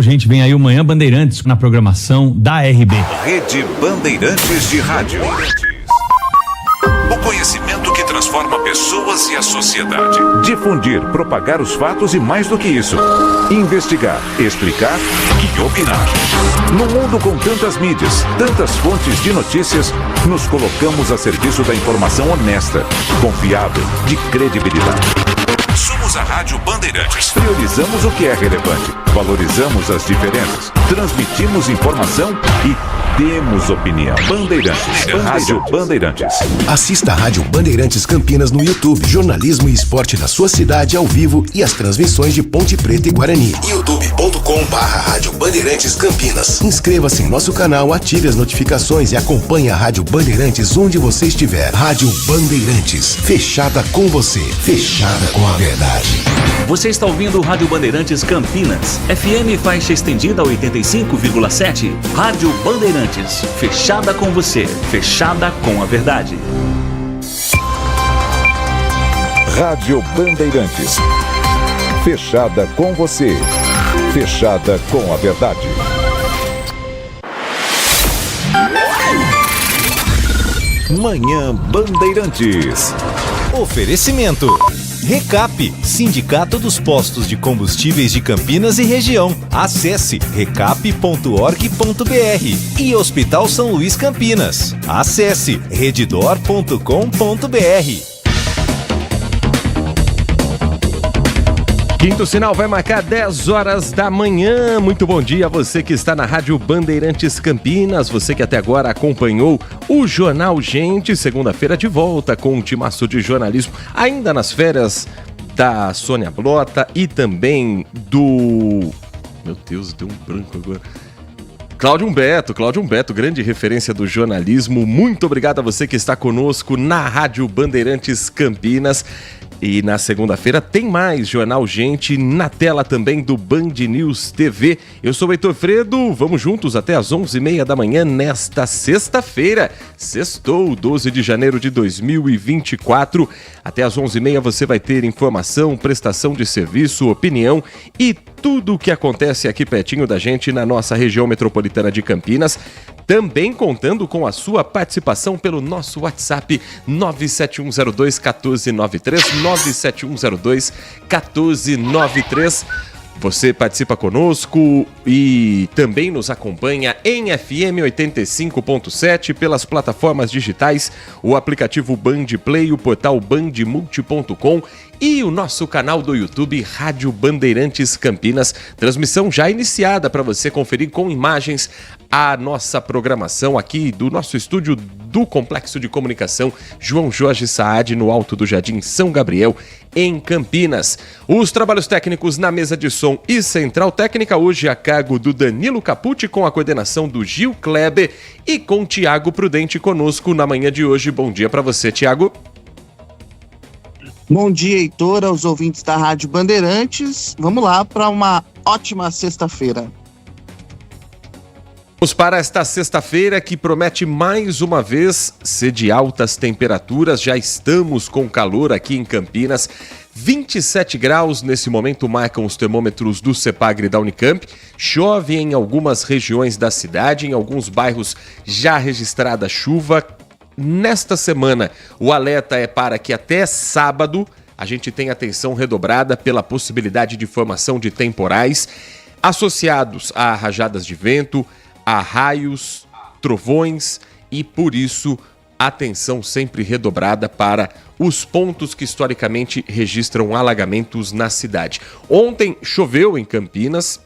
Gente, vem aí o Manhã Bandeirantes na programação da RB. Rede Bandeirantes de Rádio. O conhecimento que transforma pessoas e a sociedade. Difundir, propagar os fatos e mais do que isso. Investigar, explicar e opinar. No mundo com tantas mídias, tantas fontes de notícias, nos colocamos a serviço da informação honesta, confiável, de credibilidade. Somos a Rádio Bandeirantes. Priorizamos o que é relevante, valorizamos as diferenças, transmitimos informação e temos opinião. Bandeirantes. Rádio Bandeirantes. Assista a Rádio Bandeirantes Campinas no YouTube. Jornalismo e esporte da sua cidade ao vivo e as transmissões de Ponte Preta e Guarani. youtube.com/Rádio Bandeirantes Campinas. Inscreva-se em nosso canal, ative as notificações e acompanhe a Rádio Bandeirantes onde você estiver. Rádio Bandeirantes. Fechada com você. Fechada com a verdade. Você está ouvindo Rádio Bandeirantes Campinas. FM faixa estendida 85,7. Rádio Bandeirantes. Fechada com você. Fechada com a verdade. Rádio Bandeirantes. Fechada com você. Fechada com a verdade. Manhã Bandeirantes. Oferecimento. Recap, Sindicato dos Postos de Combustíveis de Campinas e Região. Acesse recap.org.br. E Hospital São Luís Campinas. Acesse redditor.com.br. Quinto sinal vai marcar 10 horas da manhã. Muito bom dia a você que está na Rádio Bandeirantes Campinas, você que até agora acompanhou o Jornal Gente, segunda-feira de volta com um timaço de jornalismo, ainda nas férias da Sônia Blota e também do... Meu Deus, deu um branco agora. Cláudio Humberto, grande referência do jornalismo. Muito obrigado a você que está conosco na Rádio Bandeirantes Campinas. E na segunda-feira tem mais Jornal Gente na tela também do Band News TV. Eu sou o Heitor Fredo, vamos juntos até às 11h30 da manhã nesta sexta-feira. Sextou, 12 de janeiro de 2024. Até às 11h30 você vai ter informação, prestação de serviço, opinião e tudo o que acontece aqui pertinho da gente na nossa região metropolitana de Campinas. Também contando com a sua participação pelo nosso WhatsApp 97102-1493, 97102-1493. Você participa conosco e também nos acompanha em FM 85.7 pelas plataformas digitais, o aplicativo Band Play, o portal bandmulti.com e o nosso canal do YouTube Rádio Bandeirantes Campinas. Transmissão já iniciada para você conferir com imagens a nossa programação aqui do nosso estúdio do Complexo de Comunicação João Jorge Saad, no Alto do Jardim São Gabriel, em Campinas. Os trabalhos técnicos na mesa de som e central técnica hoje a cargo do Danilo Capucci, com a coordenação do Gil Kleber e com Tiago Prudente conosco na manhã de hoje. Bom dia para você, Tiago. Bom dia, Heitor, aos ouvintes da Rádio Bandeirantes. Vamos lá para uma ótima sexta-feira. Vamos para esta sexta-feira que promete mais uma vez ser de altas temperaturas. Já estamos com calor aqui em Campinas. 27 graus nesse momento marcam os termômetros do CEPAGRE da Unicamp. Chove em algumas regiões da cidade, em alguns bairros já registrada chuva. Nesta semana, o alerta é para que até sábado a gente tenha atenção redobrada pela possibilidade de formação de temporais associados a rajadas de vento, a raios, trovões e, por isso, atenção sempre redobrada para os pontos que historicamente registram alagamentos na cidade. Ontem choveu em Campinas,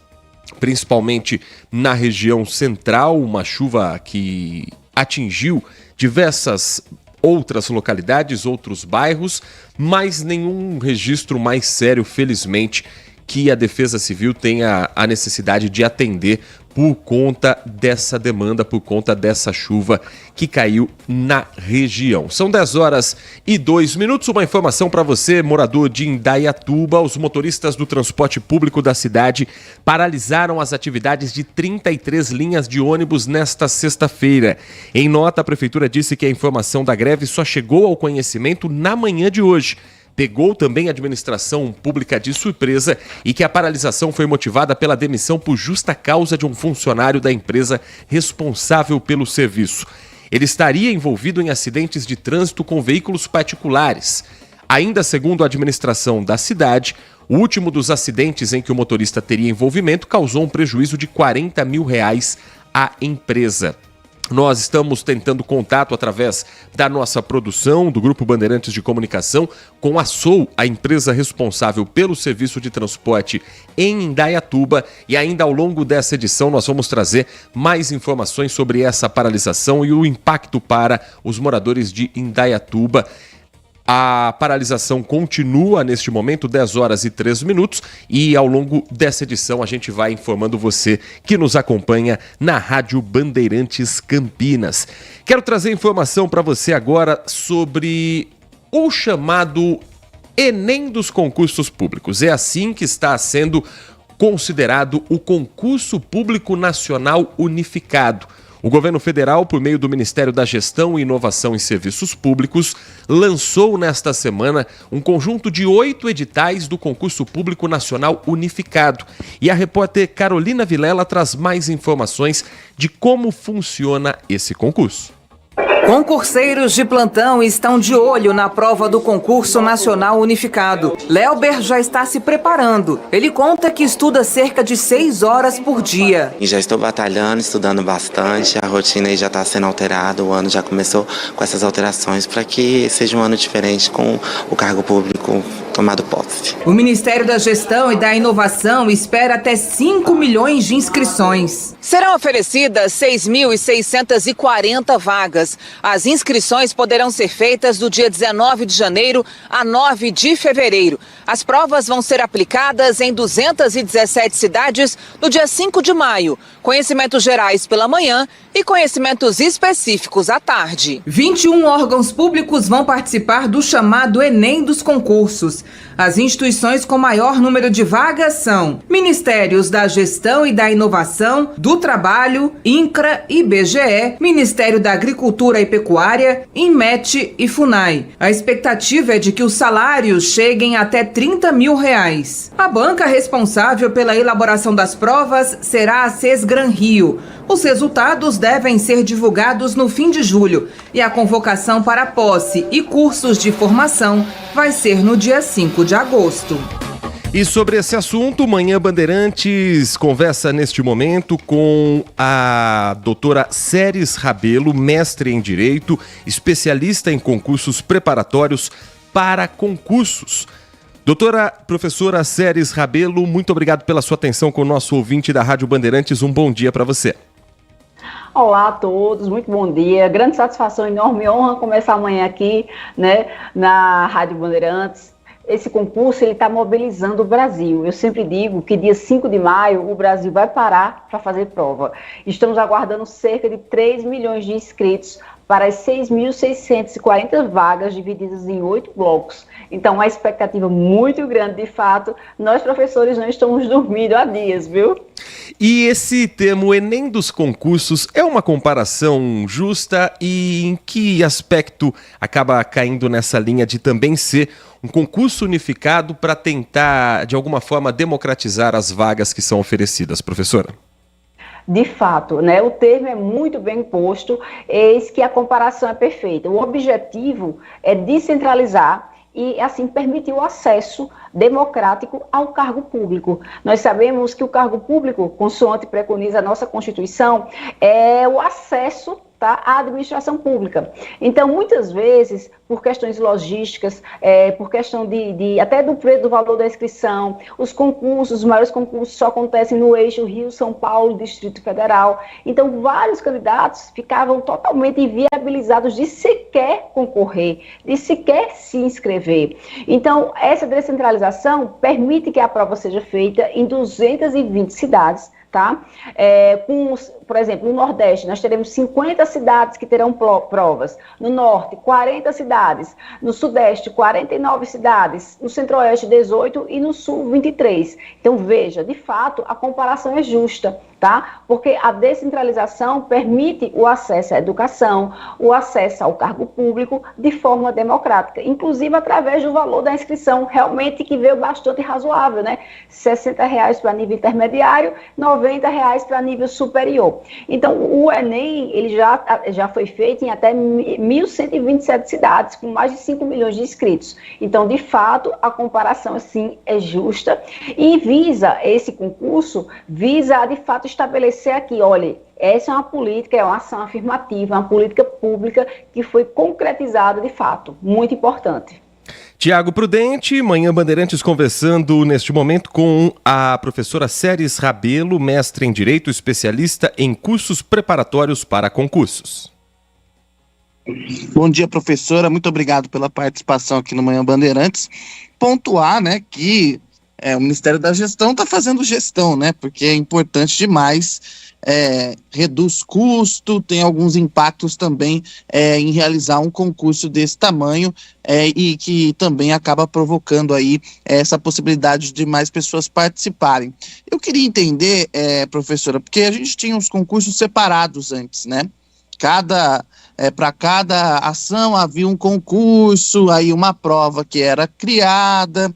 principalmente na região central, uma chuva que atingiu diversas outras localidades, outros bairros, mas nenhum registro mais sério, felizmente, que a Defesa Civil tenha a necessidade de atender por conta dessa demanda, por conta dessa chuva que caiu na região. São 10 horas e 2 minutos. Uma informação para você, morador de Indaiatuba. Os motoristas do transporte público da cidade paralisaram as atividades de 33 linhas de ônibus nesta sexta-feira. Em nota, a prefeitura disse que a informação da greve só chegou ao conhecimento na manhã de hoje. pegou também a administração pública de surpresa e que a paralisação foi motivada pela demissão por justa causa de um funcionário da empresa responsável pelo serviço. Ele estaria envolvido em acidentes de trânsito com veículos particulares. Ainda segundo a administração da cidade, o último dos acidentes em que o motorista teria envolvimento causou um prejuízo de R$40 mil à empresa. Nós estamos tentando contato através da nossa produção, do Grupo Bandeirantes de Comunicação, com a SOU, a empresa responsável pelo serviço de transporte em Indaiatuba. E ainda ao longo dessa edição nós vamos trazer mais informações sobre essa paralisação e o impacto para os moradores de Indaiatuba. A paralisação continua neste momento, 10 horas e 3 minutos, e ao longo dessa edição a gente vai informando você que nos acompanha na Rádio Bandeirantes Campinas. Quero trazer informação para você agora sobre o chamado Enem dos concursos públicos. É assim que está sendo considerado o Concurso Público Nacional Unificado. O governo federal, por meio do Ministério da Gestão e Inovação em Serviços Públicos, lançou nesta semana um conjunto de 8 editais do Concurso Público Nacional Unificado. E a repórter Carolina Vilela traz mais informações de como funciona esse concurso. Concurseiros de plantão estão de olho na prova do Concurso Nacional Unificado. Léober já está se preparando. Ele conta que estuda cerca de 6 horas por dia. E já estou batalhando, estudando bastante. A rotina aí já está sendo alterada. O ano já começou com essas alterações para que seja um ano diferente com o cargo público tomado posse. O Ministério da Gestão e da Inovação espera até 5 milhões de inscrições. Serão oferecidas 6.640 vagas. As inscrições poderão ser feitas do dia 19 de janeiro a 9 de fevereiro. As provas vão ser aplicadas em 217 cidades no dia 5 de maio. Conhecimentos gerais pela manhã e conhecimentos específicos à tarde. 21 órgãos públicos vão participar do chamado Enem dos concursos. As instituições com maior número de vagas são Ministérios da Gestão e da Inovação, do Trabalho, INCRA, IBGE, Ministério da Agricultura e Pecuária, INMET e FUNAI. A expectativa é de que os salários cheguem até R$30 mil. A banca responsável pela elaboração das provas será a Sesgran Rio. Os resultados devem ser divulgados no fim de julho e a convocação para posse e cursos de formação vai ser no dia 5 de agosto. E sobre esse assunto, Manhã Bandeirantes conversa neste momento com a doutora Séries Rabelo, mestre em Direito, especialista em concursos preparatórios para concursos. Doutora professora Séries Rabelo, muito obrigado pela sua atenção com o nosso ouvinte da Rádio Bandeirantes. Um bom dia para você. Olá a todos, muito bom dia. Grande satisfação, enorme honra começar amanhã aqui, né, na Rádio Bandeirantes. Esse concurso está mobilizando o Brasil. Eu sempre digo que dia 5 de maio o Brasil vai parar para fazer prova. Estamos aguardando cerca de 3 milhões de inscritos para as 6.640 vagas divididas em 8 blocos. Então, uma expectativa muito grande, de fato. Nós, professores, não estamos dormindo há dias, viu? E esse termo Enem dos concursos é uma comparação justa e em que aspecto acaba caindo nessa linha de também ser um concurso unificado para tentar, de alguma forma, democratizar as vagas que são oferecidas, professora? De fato, né, o termo é muito bem posto, eis que a comparação é perfeita. O objetivo é descentralizar e, assim, permitir o acesso democrático ao cargo público. Nós sabemos que o cargo público, consoante preconiza a nossa Constituição, é o acesso, tá, à administração pública. Então, muitas vezes, por questões logísticas, por questão até do preço do valor da inscrição, os concursos, os maiores concursos só acontecem no eixo Rio-São Paulo, Distrito Federal. Então, vários candidatos ficavam totalmente inviabilizados de sequer concorrer, de sequer se inscrever. Então, essa descentralização permite que a prova seja feita em 220 cidades, tá? por exemplo, no Nordeste, nós teremos 50 cidades que terão provas. No Norte, 40 cidades. No Sudeste, 49 cidades. No Centro-Oeste, 18 e no Sul, 23. Então, veja, de fato, a comparação é justa, tá? Porque a descentralização permite o acesso à educação, o acesso ao cargo público de forma democrática, inclusive através do valor da inscrição, realmente que veio bastante razoável, né? R$60 para nível intermediário, R$90 para nível superior. Então, o Enem, ele já foi feito em até 1.127 cidades, com mais de 5 milhões de inscritos. Então, de fato, a comparação, assim, é justa e esse concurso visa, de fato, estabelecer aqui, olha, essa é uma política, é uma ação afirmativa, uma política pública que foi concretizada de fato, muito importante. Tiago Prudente, Manhã Bandeirantes conversando neste momento com a professora Séries Rabelo, mestre em Direito, especialista em cursos preparatórios para concursos. Bom dia, professora, muito obrigado pela participação aqui no Manhã Bandeirantes. Pontuar, né, que o Ministério da Gestão está fazendo gestão, né? Porque é importante demais, reduz custo, tem alguns impactos também em realizar um concurso desse tamanho e que também acaba provocando aí essa possibilidade de mais pessoas participarem. Eu queria entender, professora, porque a gente tinha uns concursos separados antes, né? Para cada ação havia um concurso, aí uma prova que era criada.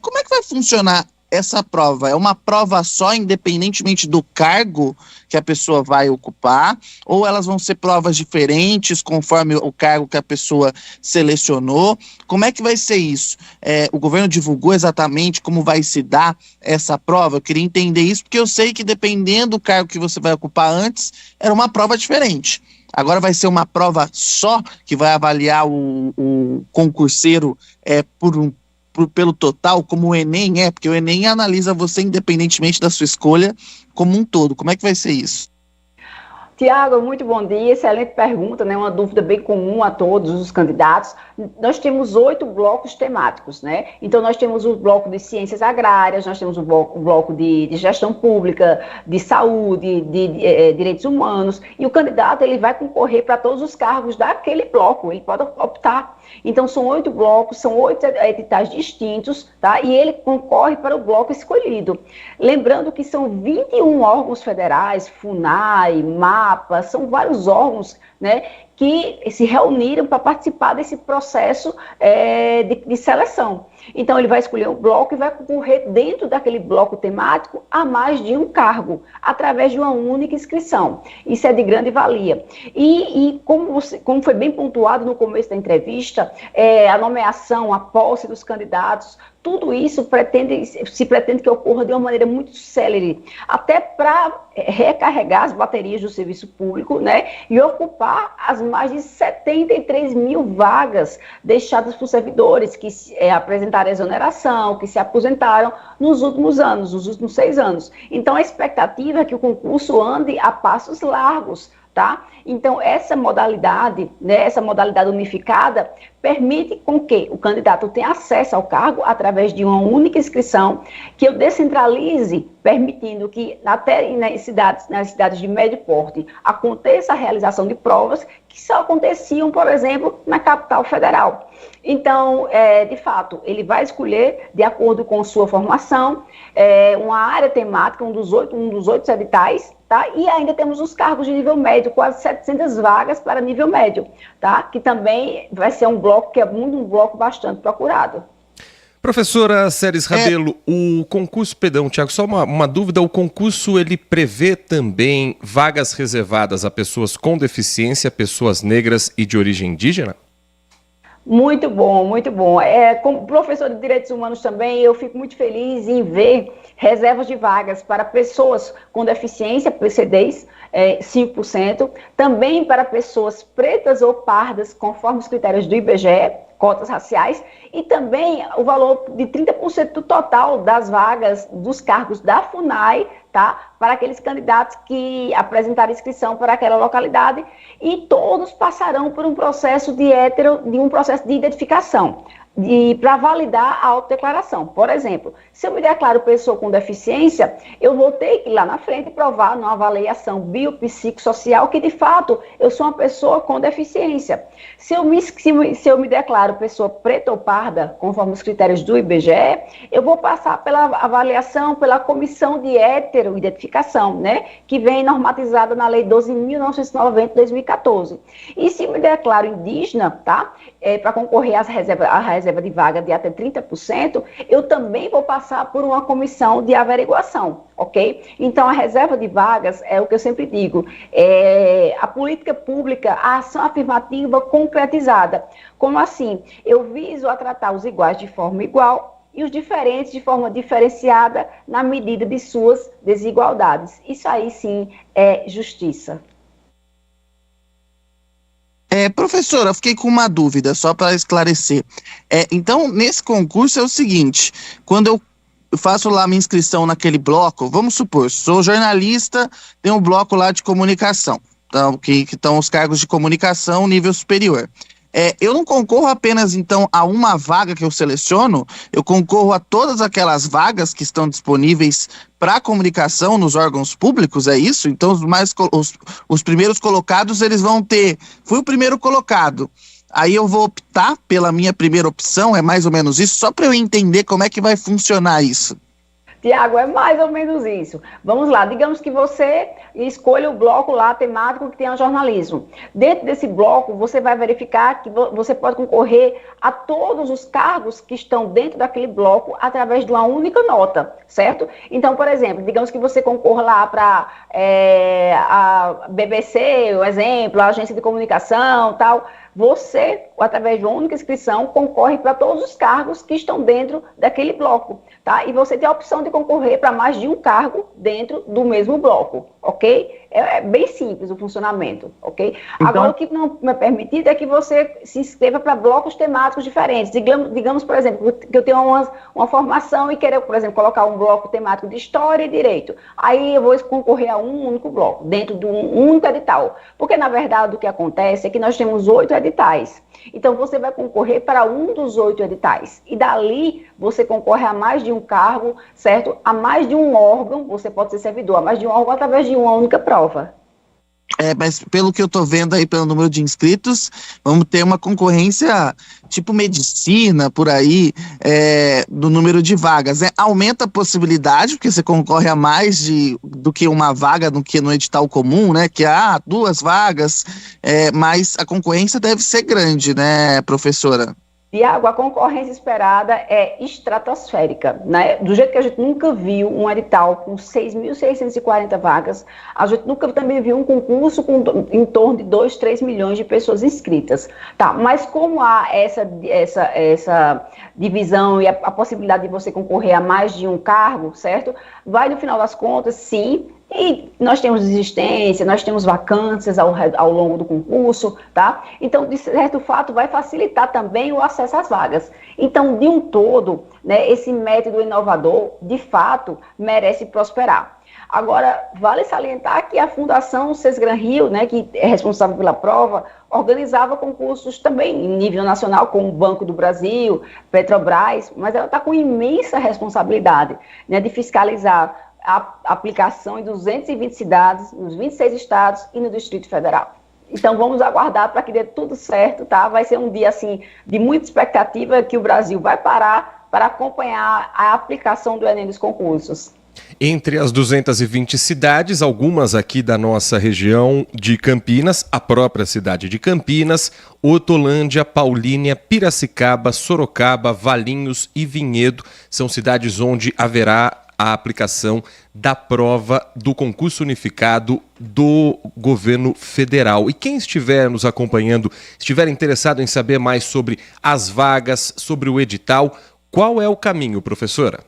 Como é que vai funcionar essa prova? É uma prova só, independentemente do cargo que a pessoa vai ocupar? Ou elas vão ser provas diferentes, conforme o cargo que a pessoa selecionou? Como é que vai ser isso? O governo divulgou exatamente como vai se dar essa prova? Eu queria entender isso, porque eu sei que dependendo do cargo que você vai ocupar antes, era uma prova diferente. Agora vai ser uma prova só que vai avaliar o concurseiro pelo total, como o Enem porque o Enem analisa você independentemente da sua escolha como um todo. Como é que vai ser isso? Tiago, muito bom dia, excelente pergunta, né? Uma dúvida bem comum a todos os candidatos. Nós temos 8 blocos temáticos, né? Então, nós temos o bloco de ciências agrárias, nós temos o bloco de gestão pública, de saúde, de direitos humanos, e o candidato ele vai concorrer para todos os cargos daquele bloco, ele pode optar. Então, são 8 blocos, são 8 editais distintos, tá? E ele concorre para o bloco escolhido. Lembrando que são 21 órgãos federais, FUNAI, MAPA, são vários órgãos, né, que se reuniram para participar desse processo de seleção. Então, ele vai escolher um bloco e vai concorrer dentro daquele bloco temático a mais de um cargo, através de uma única inscrição. Isso é de grande valia. E como foi bem pontuado no começo da entrevista, a nomeação, a posse dos candidatos, tudo isso se pretende que ocorra de uma maneira muito célere, até para recarregar as baterias do serviço público, né, e ocupar as mais de 73 mil vagas deixadas por servidores que apresentaram exoneração, que se aposentaram nos últimos anos, nos últimos 6 anos. Então, a expectativa é que o concurso ande a passos largos, tá? Então, essa modalidade, né, essa modalidade unificada, permite com que o candidato tenha acesso ao cargo através de uma única inscrição, que eu descentralize, permitindo que até nas cidades de médio porte aconteça a realização de provas que só aconteciam, por exemplo, na capital federal. Então, de fato, ele vai escolher, de acordo com sua formação, uma área temática, um dos 8 editais, tá? E ainda temos os cargos de nível médio, quase 700 vagas para nível médio, tá? Que também vai ser um bloco que é um bloco bastante procurado. Professora Séries Rabelo, o concurso, perdão, Tiago, só uma dúvida, o concurso ele prevê também vagas reservadas a pessoas com deficiência, pessoas negras e de origem indígena? Muito bom, muito bom. Como professor de Direitos Humanos também, eu fico muito feliz em ver reservas de vagas para pessoas com deficiência, PCDs, 5%, também para pessoas pretas ou pardas, conforme os critérios do IBGE, cotas raciais, e também o valor de 30% do total das vagas dos cargos da FUNAI, tá? Para aqueles candidatos que apresentarem inscrição para aquela localidade, e todos passarão por um processo de identificação. para validar a autodeclaração. Por exemplo, se eu me declaro pessoa com deficiência, eu vou ter que ir lá na frente provar numa avaliação biopsicossocial que, de fato, eu sou uma pessoa com deficiência. Se eu me declaro pessoa preta ou parda, conforme os critérios do IBGE, eu vou passar pela avaliação pela Comissão de Heteroidentificação, né, que vem normatizada na Lei 12.990 de 2014. E se me declaro indígena, tá, para concorrer à reserva de vaga de até 30%, eu também vou passar por uma comissão de averiguação, ok? Então, a reserva de vagas é o que eu sempre digo, a política pública, a ação afirmativa concretizada. Como assim? Eu viso a tratar os iguais de forma igual e os diferentes de forma diferenciada na medida de suas desigualdades. Isso aí, sim, é justiça. Professora, eu fiquei com uma dúvida, só para esclarecer. Então, nesse concurso é o seguinte, quando eu faço lá minha inscrição naquele bloco, vamos supor, sou jornalista, tem um bloco lá de comunicação, então, que estão os cargos de comunicação nível superior. Eu não concorro apenas, então, a uma vaga que eu seleciono, eu concorro a todas aquelas vagas que estão disponíveis para comunicação nos órgãos públicos, é isso? Então, os primeiros colocados, eles vão ter... Fui o primeiro colocado, aí eu vou optar pela minha primeira opção, é mais ou menos isso? Só para eu entender como é que vai funcionar isso. Tiago, é mais ou menos isso. Vamos lá, digamos que você escolha o bloco lá temático que tenha jornalismo. Dentro desse bloco, você vai verificar que você pode concorrer a todos os cargos que estão dentro daquele bloco através de uma única nota, certo? Então, por exemplo, digamos que você concorra lá para a BBC, o exemplo, a agência de comunicação, tal. Você, através de uma única inscrição, concorre para todos os cargos que estão dentro daquele bloco, tá? E você tem a opção de concorrer para mais de um cargo dentro do mesmo bloco, ok? É bem simples o funcionamento, ok? Então, agora, o que não é permitido é que você se inscreva para blocos temáticos diferentes. Digamos, por exemplo, que eu tenho uma formação e quero, por exemplo, colocar um bloco temático de História e Direito. Aí eu vou concorrer a um único bloco, dentro de um único edital. Porque, na verdade, o que acontece é que nós temos 8 editais. Então, você vai concorrer para um dos 8 editais. E dali, você concorre a mais de um cargo, certo? A mais de um órgão, você pode ser servidor, a mais de um órgão através de uma única prova. Mas pelo que eu tô vendo aí, pelo número de inscritos, vamos ter uma concorrência tipo medicina, por aí, do número de vagas. Aumenta a possibilidade, porque você concorre a mais do que uma vaga do que no edital comum, né? Que há 2 vagas, mas a concorrência deve ser grande, né, professora? Tiago, a concorrência esperada é estratosférica, né? Do jeito que a gente nunca viu um edital com 6.640 vagas, a gente nunca também viu um concurso com em torno de 2, 3 milhões de pessoas inscritas. Tá, mas como há essa divisão e a possibilidade de você concorrer a mais de um cargo, certo? Vai, no final das contas, sim. E nós temos desistência, nós temos vacâncias ao longo do concurso, tá? Então, de certo fato, vai facilitar também o acesso às vagas. Então, de um todo, né, esse método inovador, de fato, merece prosperar. Agora, vale salientar que a Fundação Sesgran Rio, né, que é responsável pela prova, organizava concursos também em nível nacional, como o Banco do Brasil, Petrobras, mas ela está com imensa responsabilidade, né, de fiscalizar a aplicação em 220 cidades, nos 26 estados e no Distrito Federal. Então, vamos aguardar para que dê tudo certo, tá? Vai ser um dia, assim, de muita expectativa que o Brasil vai parar para acompanhar a aplicação do Enem dos concursos. Entre as 220 cidades, algumas aqui da nossa região de Campinas, a própria cidade de Campinas, Hortolândia, Paulínia, Piracicaba, Sorocaba, Valinhos e Vinhedo são cidades onde haverá a aplicação da prova do concurso unificado do governo federal. E quem estiver nos acompanhando, estiver interessado em saber mais sobre as vagas, sobre o edital, qual é o caminho, professora?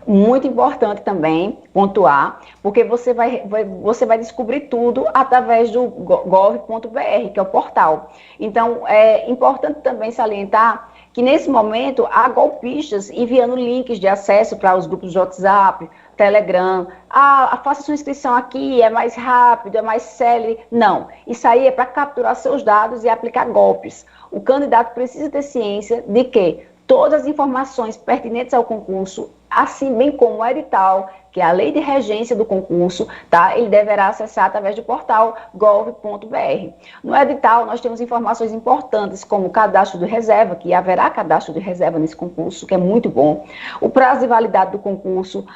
Muito importante também pontuar, porque você vai descobrir tudo através do gov.br, que é o portal. Então, é importante também salientar que, nesse momento, há golpistas enviando links de acesso para os grupos de WhatsApp, Telegram, faça sua inscrição aqui, é mais rápido, é mais célere. Não, isso aí é para capturar seus dados e aplicar golpes. O candidato precisa ter ciência de que todas as informações pertinentes ao concurso, assim bem como o edital, que é a lei de regência do concurso, tá? Ele deverá acessar através do portal gov.br. No edital, nós temos informações importantes, como o cadastro de reserva, que haverá cadastro de reserva nesse concurso, que é muito bom, o prazo de validade do concurso,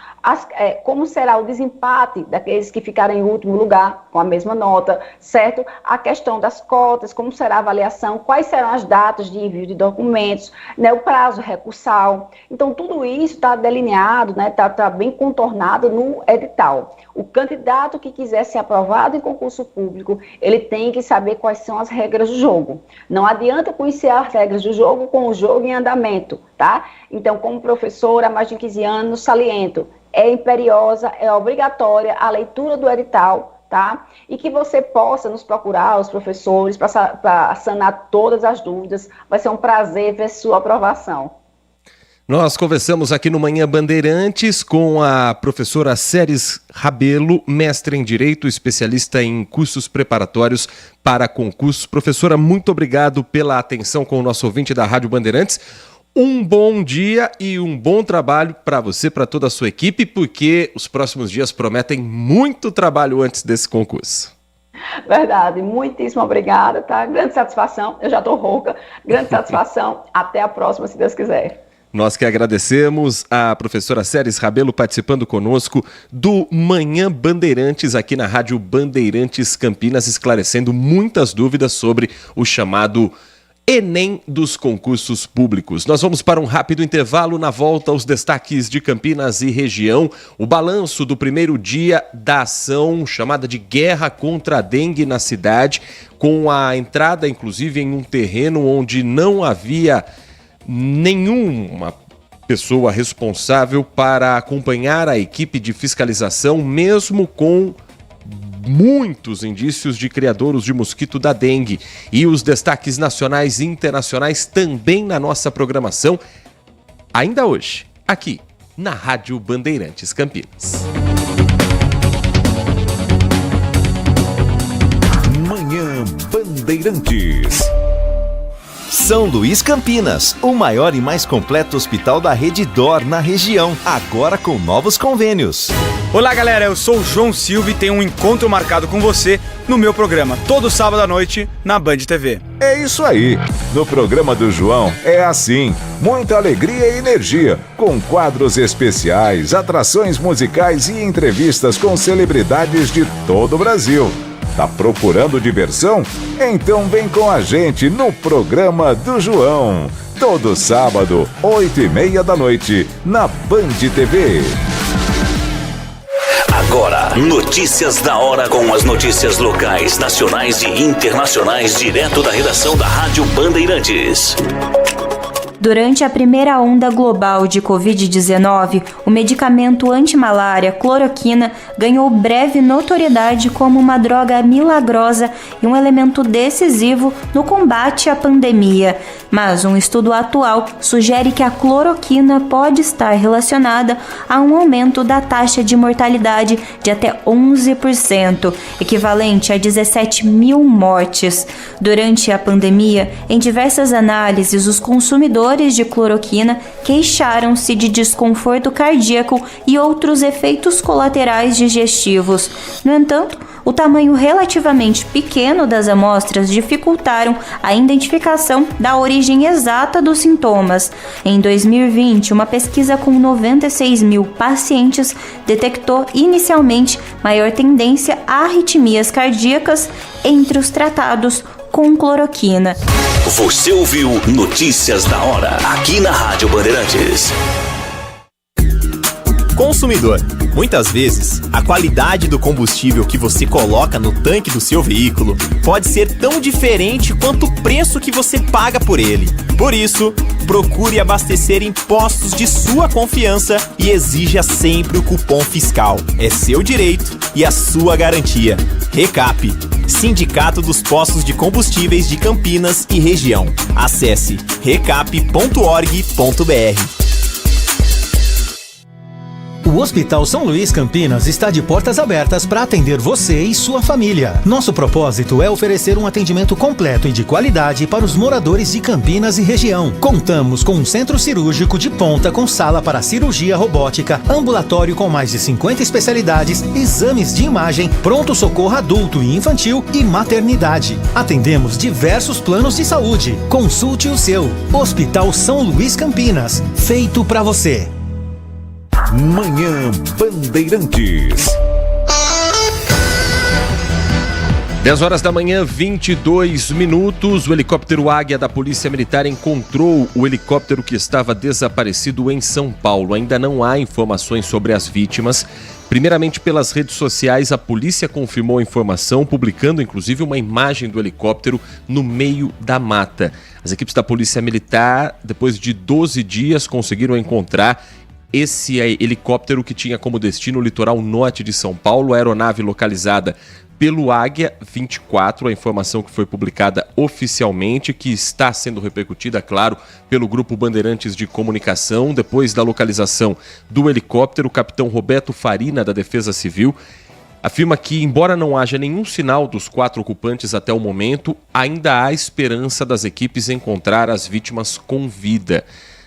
como será o desempate daqueles que ficarem em último lugar, com a mesma nota, certo? A questão das cotas, como será a avaliação, quais serão as datas de envio de documentos, né? O prazo recursal. Então, tudo isso está delineado, né? Tá bem contornado no edital. O candidato que quiser ser aprovado em concurso público, ele tem que saber quais são as regras do jogo. Não adianta conhecer as regras do jogo com o jogo em andamento, tá? Então, como professora há mais de 15 anos, saliento, é imperiosa, é obrigatória a leitura do edital, tá? E que você possa nos procurar, os professores, para sanar todas as dúvidas. Vai ser um prazer ver sua aprovação. Nós conversamos aqui no Manhã Bandeirantes com a professora Séries Rabelo, mestre em Direito, especialista em cursos preparatórios para concursos. Professora, muito obrigado pela atenção com o nosso ouvinte da Rádio Bandeirantes. Um bom dia e um bom trabalho para você, para toda a sua equipe, porque os próximos dias prometem muito trabalho antes desse concurso. Verdade, muitíssimo obrigada, tá? Grande satisfação, eu já estou rouca, grande satisfação, até a próxima, se Deus quiser. Nós que agradecemos a professora Séries Rabelo participando conosco do Manhã Bandeirantes aqui na Rádio Bandeirantes Campinas, esclarecendo muitas dúvidas sobre o chamado Enem dos concursos públicos. Nós vamos para um rápido intervalo. Na volta, os destaques de Campinas e região, o balanço do primeiro dia da ação chamada de Guerra contra a Dengue na cidade, com a entrada, inclusive, em um terreno onde não havia nenhuma pessoa responsável para acompanhar a equipe de fiscalização, mesmo com muitos indícios de criadouros de mosquito da dengue. E os destaques nacionais e internacionais também na nossa programação, ainda hoje, aqui na Rádio Bandeirantes Campinas. Manhã Bandeirantes. São Luís Campinas, o maior e mais completo hospital da rede DOR na região, agora com novos convênios. Olá galera, eu sou o João Silva e tenho um encontro marcado com você no meu programa, todo sábado à noite, na Band TV. É isso aí, no programa do João é assim, muita alegria e energia, com quadros especiais, atrações musicais e entrevistas com celebridades de todo o Brasil. Tá procurando diversão? Então vem com a gente no programa do João. Todo sábado, 8h30 da noite, na Band TV. Agora, notícias da hora com as notícias locais, nacionais e internacionais, direto da redação da Rádio Bandeirantes. Durante a primeira onda global de Covid-19, o medicamento antimalária cloroquina ganhou breve notoriedade como uma droga milagrosa e um elemento decisivo no combate à pandemia. Mas um estudo atual sugere que a cloroquina pode estar relacionada a um aumento da taxa de mortalidade de até 11%, equivalente a 17 mil mortes. Durante a pandemia, em diversas análises, os consumidores de cloroquina queixaram-se de desconforto cardíaco e outros efeitos colaterais digestivos. No entanto, o tamanho relativamente pequeno das amostras dificultaram a identificação da origem exata dos sintomas. Em 2020, uma pesquisa com 96 mil pacientes detectou inicialmente maior tendência a arritmias cardíacas entre os tratados com cloroquina. Você ouviu Notícias da Hora, aqui na Rádio Bandeirantes. Consumidor, muitas vezes, a qualidade do combustível que você coloca no tanque do seu veículo pode ser tão diferente quanto o preço que você paga por ele. Por isso, procure abastecer em postos de sua confiança e exija sempre o cupom fiscal. É seu direito e a sua garantia. Recap, Sindicato dos Postos de Combustíveis de Campinas e região. Acesse recap.org.br. O Hospital São Luís Campinas está de portas abertas para atender você e sua família. Nosso propósito é oferecer um atendimento completo e de qualidade para os moradores de Campinas e região. Contamos com um centro cirúrgico de ponta com sala para cirurgia robótica, ambulatório com mais de 50 especialidades, exames de imagem, pronto-socorro adulto e infantil e maternidade. Atendemos diversos planos de saúde. Consulte o seu. Hospital São Luís Campinas. Feito para você. Manhã Bandeirantes. 10 horas da manhã, 22 minutos. O helicóptero Águia da Polícia Militar encontrou o helicóptero que estava desaparecido em São Paulo. Ainda não há informações sobre as vítimas. Primeiramente, pelas redes sociais, a polícia confirmou a informação, publicando inclusive uma imagem do helicóptero no meio da mata. As equipes da Polícia Militar, depois de 12 dias, conseguiram encontrar esse helicóptero que tinha como destino o litoral norte de São Paulo, a aeronave localizada pelo Águia 24, a informação que foi publicada oficialmente, que está sendo repercutida, claro, pelo Grupo Bandeirantes de Comunicação. Depois da localização do helicóptero, o capitão Roberto Farina, da Defesa Civil, afirma que, embora não haja nenhum sinal dos 4 ocupantes até o momento, ainda há esperança das equipes encontrar as vítimas com vida.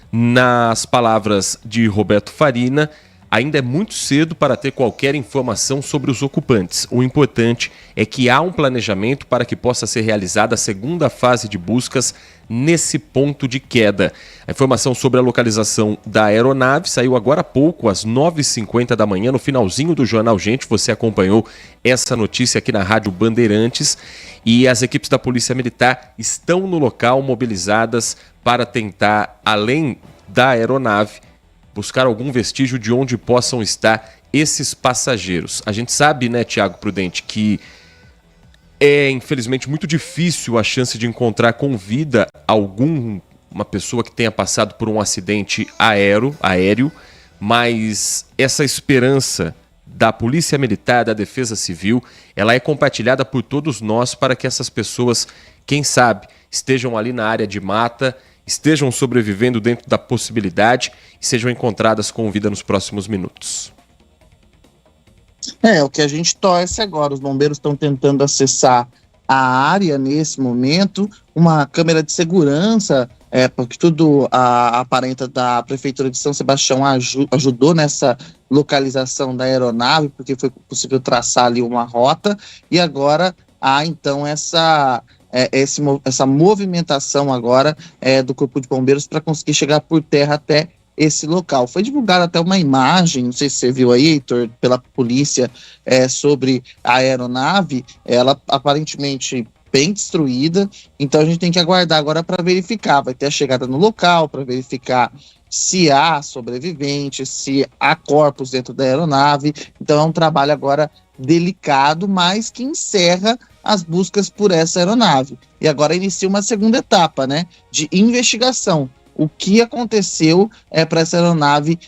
Nas palavras de Roberto Farina, ainda é muito cedo para ter qualquer informação sobre os ocupantes. O importante é que há um planejamento para que possa ser realizada a segunda fase de buscas nesse ponto de queda. A informação sobre a localização da aeronave saiu agora há pouco, às 9h50 da manhã, no finalzinho do Jornal Gente. Você acompanhou essa notícia aqui na Rádio Bandeirantes. E as equipes da Polícia Militar estão no local, mobilizadas para tentar, além da aeronave, buscar algum vestígio de onde possam estar esses passageiros. A gente sabe, né, Tiago Prudente, que é infelizmente muito difícil a chance de encontrar com vida uma pessoa que tenha passado por um acidente aéreo, mas essa esperança da Polícia Militar, da Defesa Civil, ela é compartilhada por todos nós para que essas pessoas, quem sabe, estejam ali na área de mata, estejam sobrevivendo dentro da possibilidade e sejam encontradas com vida nos próximos minutos. O que a gente torce agora. Os bombeiros estão tentando acessar a área nesse momento. Uma câmera de segurança, porque tudo aparenta da Prefeitura de São Sebastião ajudou nessa localização da aeronave, porque foi possível traçar ali uma rota, e agora há então essa movimentação agora do Corpo de Bombeiros para conseguir chegar por terra até esse local. Foi divulgada até uma imagem, não sei se você viu aí, Heitor, pela polícia, sobre a aeronave. Ela aparentemente bem destruída, então a gente tem que aguardar agora para verificar. Vai ter a chegada no local para verificar se há sobreviventes, se há corpos dentro da aeronave. Então é um trabalho agora delicado, mas que encerra as buscas por essa aeronave. E agora inicia uma segunda etapa, né, de investigação. O que aconteceu para essa aeronave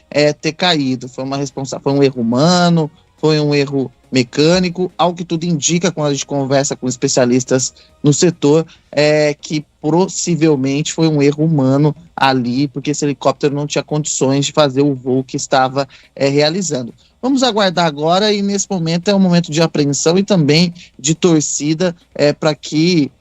ter caído? Foi um erro humano? Foi um erro mecânico? Ao que tudo indica, quando a gente conversa com especialistas no setor, que possivelmente foi um erro humano ali, porque esse helicóptero não tinha condições de fazer o voo que estava realizando. Vamos aguardar agora, e nesse momento é um momento de apreensão e também de torcida para que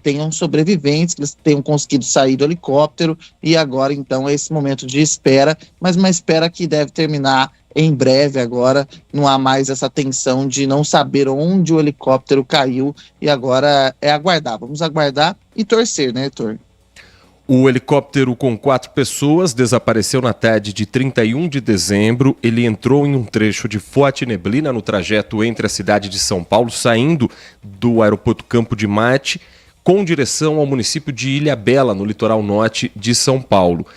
tenham sobreviventes, que eles tenham conseguido sair do helicóptero, e agora então é esse momento de espera, mas uma espera que deve terminar em breve. Agora não há mais essa tensão de não saber onde o helicóptero caiu, e agora é aguardar. Vamos aguardar e torcer, né, Heitor? O helicóptero com 4 pessoas desapareceu na tarde de 31 de dezembro. Ele entrou em um trecho de forte neblina no trajeto entre a cidade de São Paulo, saindo do aeroporto Campo de Marte, com direção ao município de Ilhabela, no litoral norte de São Paulo.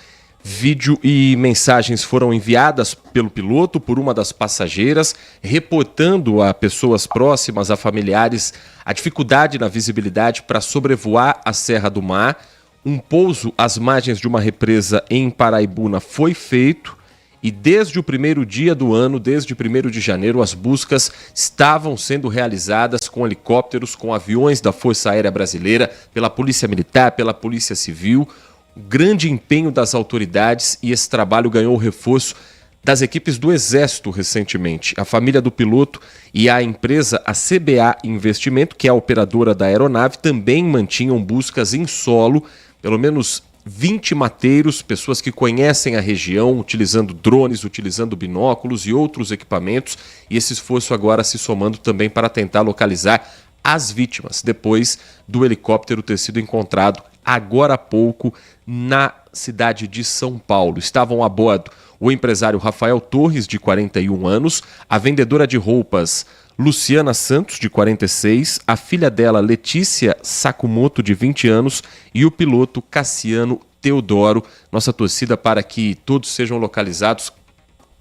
Vídeo e mensagens foram enviadas pelo piloto por uma das passageiras, reportando a pessoas próximas, a familiares, a dificuldade na visibilidade para sobrevoar a Serra do Mar. Um pouso às margens de uma represa em Paraibuna foi feito, e desde o primeiro dia do ano, desde 1º de janeiro, as buscas estavam sendo realizadas com helicópteros, com aviões da Força Aérea Brasileira, pela Polícia Militar, pela Polícia Civil. O grande empenho das autoridades, e esse trabalho ganhou reforço das equipes do Exército recentemente. A família do piloto e a empresa, a CBA Investimento, que é a operadora da aeronave, também mantinham buscas em solo, pelo menos 20 mateiros, pessoas que conhecem a região, utilizando drones, utilizando binóculos e outros equipamentos, e esse esforço agora se somando também para tentar localizar as vítimas, depois do helicóptero ter sido encontrado agora há pouco na cidade de São Paulo. Estavam a bordo o empresário Rafael Torres, de 41 anos, a vendedora de roupas Luciana Santos, de 46, a filha dela Letícia Sakamoto, de 20 anos, e o piloto Cassiano Teodoro. Nossa torcida para que todos sejam localizados,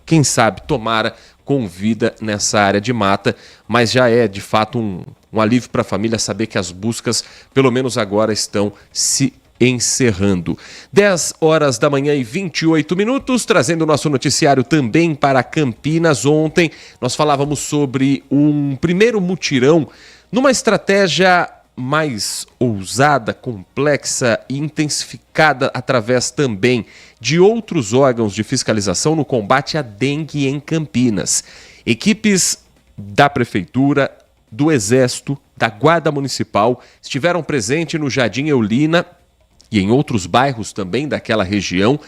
quem sabe, tomara, com vida nessa área de mata, mas já é de fato um alívio para a família saber que as buscas, pelo menos agora, estão se encerrando. 10 horas da manhã e 28 minutos, trazendo o nosso noticiário também para Campinas. Ontem nós falávamos sobre um primeiro mutirão numa estratégia mais ousada, complexa e intensificada através também de outros órgãos de fiscalização no combate à dengue em Campinas. Equipes da Prefeitura, do Exército, da Guarda Municipal estiveram presentes no Jardim Eulina e em outros bairros também daquela região,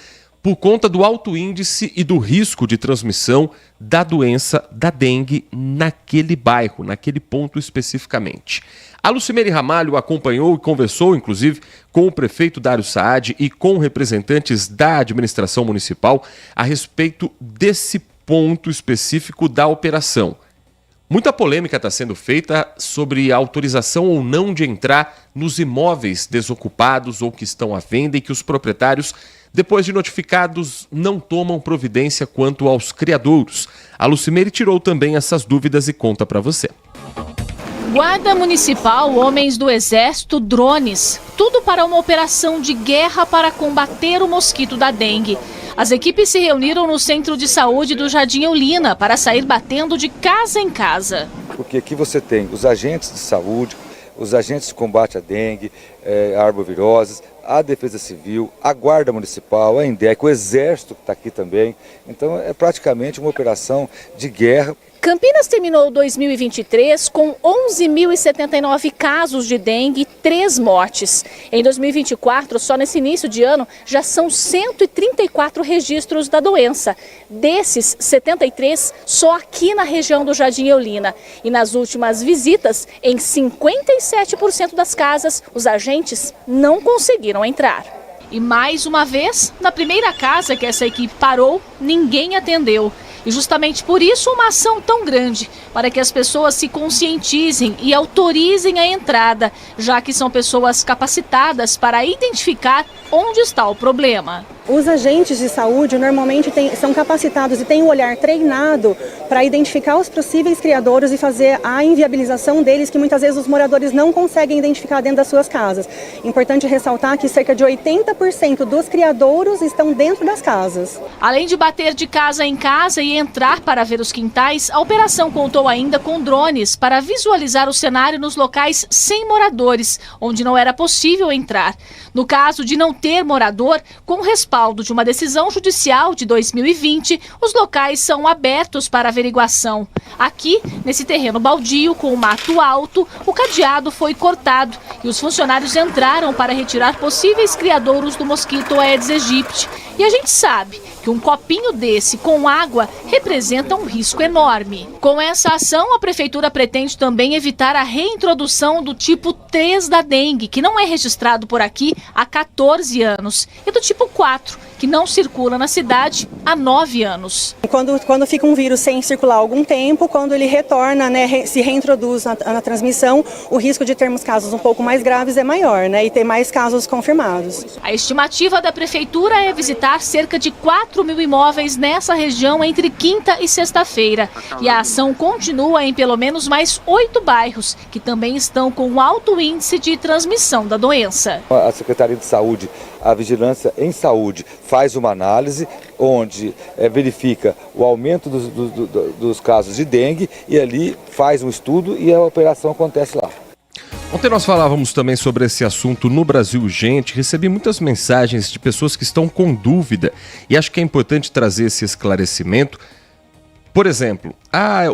por conta do alto índice e do risco de transmissão da doença da dengue naquele bairro, naquele ponto especificamente. A Lucimere Ramalho acompanhou e conversou, inclusive, com o prefeito Dário Saad e com representantes da administração municipal a respeito desse ponto específico da operação. Muita polêmica está sendo feita sobre a autorização ou não de entrar nos imóveis desocupados ou que estão à venda e que os proprietários, depois de notificados, não tomam providência quanto aos criadouros. A Lucimere tirou também essas dúvidas e conta para você. Guarda Municipal, homens do Exército, drones, tudo para uma operação de guerra para combater o mosquito da dengue. As equipes se reuniram no Centro de Saúde do Jardim Eulina para sair batendo de casa em casa. Porque aqui você tem os agentes de saúde, os agentes de combate à dengue, arboviroses, a Defesa Civil, a Guarda Municipal, a INDEC, o Exército que está aqui também. Então é praticamente uma operação de guerra. Campinas terminou 2023 com 11.079 casos de dengue e 3 mortes. Em 2024, só nesse início de ano, já são 134 registros da doença. Desses, 73 só aqui na região do Jardim Eulina. E nas últimas visitas, em 57% das casas, os agentes não conseguiram entrar. E mais uma vez, na primeira casa que essa equipe parou, ninguém atendeu. E justamente por isso uma ação tão grande, para que as pessoas se conscientizem e autorizem a entrada, já que são pessoas capacitadas para identificar onde está o problema. Os agentes de saúde normalmente são capacitados e têm um olhar treinado para identificar os possíveis criadouros e fazer a inviabilização deles, que muitas vezes os moradores não conseguem identificar dentro das suas casas. Importante ressaltar que cerca de 80% dos criadouros estão dentro das casas. Além de bater de casa em casa e entrar para ver os quintais, a operação contou ainda com drones para visualizar o cenário nos locais sem moradores, onde não era possível entrar. No caso de não ter morador, com respaldo de uma decisão judicial de 2020, os locais são abertos para averiguação. Aqui, nesse terreno baldio com o mato alto, o cadeado foi cortado e os funcionários entraram para retirar possíveis criadouros do mosquito Aedes aegypti. E a gente sabe que um copinho desse com água representa um risco enorme. Com essa ação, a Prefeitura pretende também evitar a reintrodução do tipo 3 da dengue, que não é registrado por aqui há 14 anos, e do tipo 4, que não circula na cidade há 9 anos. Quando fica um vírus sem circular há algum tempo, quando ele retorna, se reintroduz na transmissão, o risco de termos casos um pouco mais graves é maior, e ter mais casos confirmados. A estimativa da Prefeitura é visitar cerca de 4.000 imóveis nessa região entre quinta e sexta-feira. E a ação continua em pelo menos mais 8 bairros, que também estão com um alto índice de transmissão da doença. A Secretaria de Saúde, a Vigilância em Saúde, faz uma análise onde verifica o aumento dos casos de dengue e ali faz um estudo e a operação acontece lá. Ontem nós falávamos também sobre esse assunto no Brasil Urgente. Recebi muitas mensagens de pessoas que estão com dúvida e acho que é importante trazer esse esclarecimento. Por exemplo,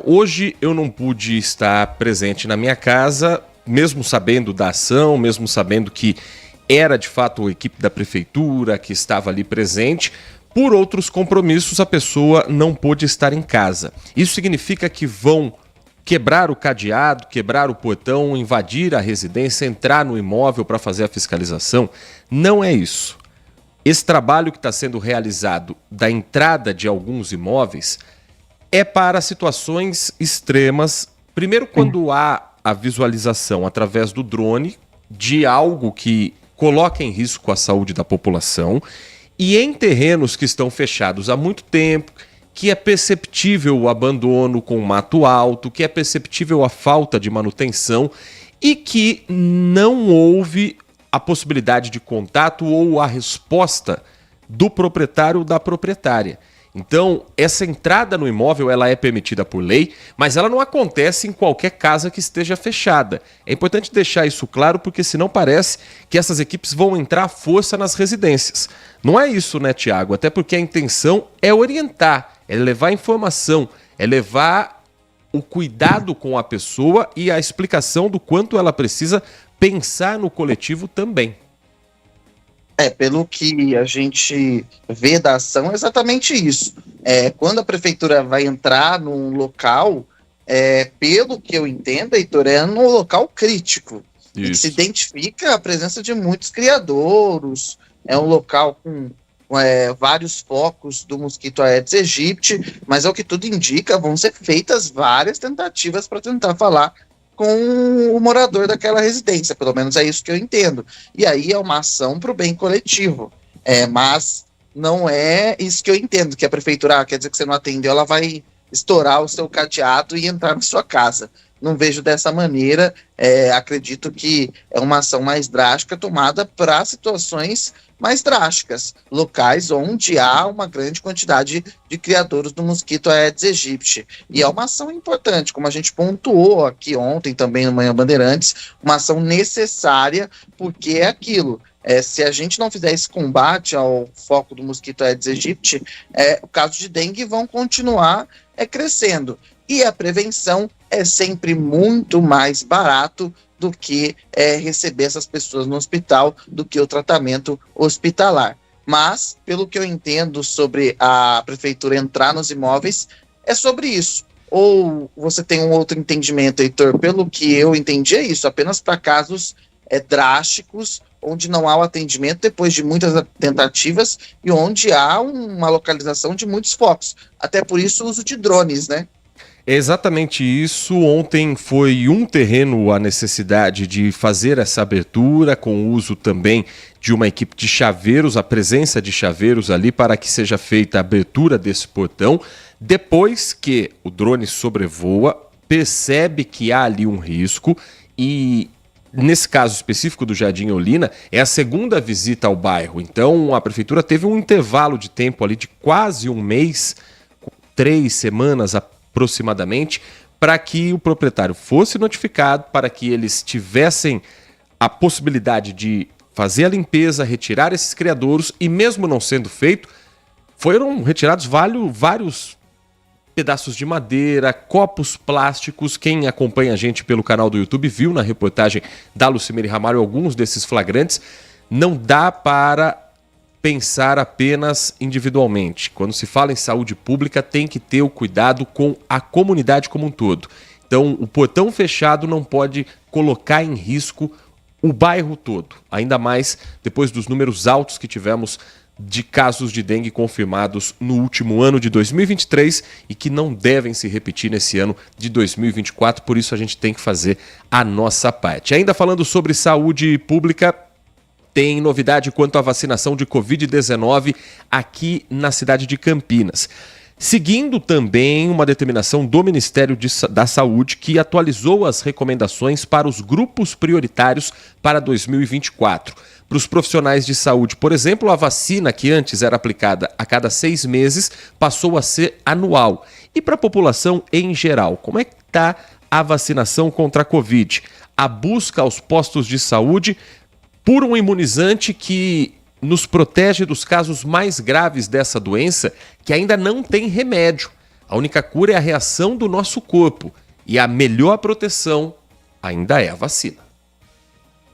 hoje eu não pude estar presente na minha casa, mesmo sabendo da ação, mesmo sabendo que era de fato a equipe da prefeitura que estava ali presente. Por outros compromissos, a pessoa não pôde estar em casa. Isso significa que vão quebrar o cadeado, quebrar o portão, invadir a residência, entrar no imóvel para fazer a fiscalização? Não é isso. Esse trabalho que está sendo realizado da entrada de alguns imóveis é para situações extremas. Primeiro, quando há a visualização através do drone de algo que coloca em risco a saúde da população, e em terrenos que estão fechados há muito tempo, que é perceptível o abandono com mato alto, que é perceptível a falta de manutenção e que não houve a possibilidade de contato ou a resposta do proprietário ou da proprietária. Então, essa entrada no imóvel ela é permitida por lei, mas ela não acontece em qualquer casa que esteja fechada. É importante deixar isso claro, porque senão parece que essas equipes vão entrar à força nas residências. Não é isso, né, Tiago? Até porque a intenção é orientar, é levar informação, é levar o cuidado com a pessoa e a explicação do quanto ela precisa pensar no coletivo também. Pelo que a gente vê da ação, é exatamente isso. Quando a prefeitura vai entrar num local, pelo que eu entendo, Heitor, é num local crítico. E se identifica a presença de muitos criadouros, é um local com vários focos do mosquito Aedes aegypti, mas ao que tudo indica, vão ser feitas várias tentativas para tentar falar com o morador daquela residência, pelo menos é isso que eu entendo. E aí é uma ação para o bem coletivo, mas não é isso que eu entendo, que a prefeitura, quer dizer que você não atendeu, ela vai estourar o seu cadeado e entrar na sua casa. Não vejo dessa maneira, acredito que é uma ação mais drástica tomada para situações mais drásticas, locais onde há uma grande quantidade de criadouros do mosquito Aedes aegypti. E é uma ação importante, como a gente pontuou aqui ontem também no Manhã Bandeirantes, uma ação necessária, porque é aquilo. Se a gente não fizer esse combate ao foco do mosquito Aedes aegypti, o caso de dengue vão continuar crescendo. E a prevenção é sempre muito mais barato do que receber essas pessoas no hospital, do que o tratamento hospitalar. Mas, pelo que eu entendo sobre a prefeitura entrar nos imóveis, é sobre isso. Ou você tem um outro entendimento, Heitor? Pelo que eu entendi é isso, apenas para casos drásticos, onde não há o atendimento depois de muitas tentativas e onde há uma localização de muitos focos. Até por isso o uso de drones, né? É exatamente isso. Ontem foi um terreno a necessidade de fazer essa abertura, com o uso também de uma equipe de chaveiros, a presença de chaveiros ali para que seja feita a abertura desse portão. Depois que o drone sobrevoa, percebe que há ali um risco e, nesse caso específico do Jardim Olinda, é a segunda visita ao bairro. Então a prefeitura teve um intervalo de tempo ali de quase um mês, 3 semanas aproximadamente, para que o proprietário fosse notificado, para que eles tivessem a possibilidade de fazer a limpeza, retirar esses criadouros, e mesmo não sendo feito, foram retirados vários pedaços de madeira, copos plásticos. Quem acompanha a gente pelo canal do YouTube viu na reportagem da Lucimere Ramalho alguns desses flagrantes. Não dá para pensar apenas individualmente. Quando se fala em saúde pública, tem que ter o cuidado com a comunidade como um todo. Então, o portão fechado não pode colocar em risco o bairro todo, ainda mais depois dos números altos que tivemos de casos de dengue confirmados no último ano de 2023 e que não devem se repetir nesse ano de 2024, por isso a gente tem que fazer a nossa parte. Ainda falando sobre saúde pública, tem novidade quanto à vacinação de Covid-19 aqui na cidade de Campinas. Seguindo também uma determinação do Ministério da Saúde, que atualizou as recomendações para os grupos prioritários para 2024. Para os profissionais de saúde, por exemplo, a vacina que antes era aplicada a cada 6 meses passou a ser anual. E para a população em geral, como é que está a vacinação contra a Covid, a busca aos postos de saúde por um imunizante que nos protege dos casos mais graves dessa doença, que ainda não tem remédio. A única cura é a reação do nosso corpo e a melhor proteção ainda é a vacina.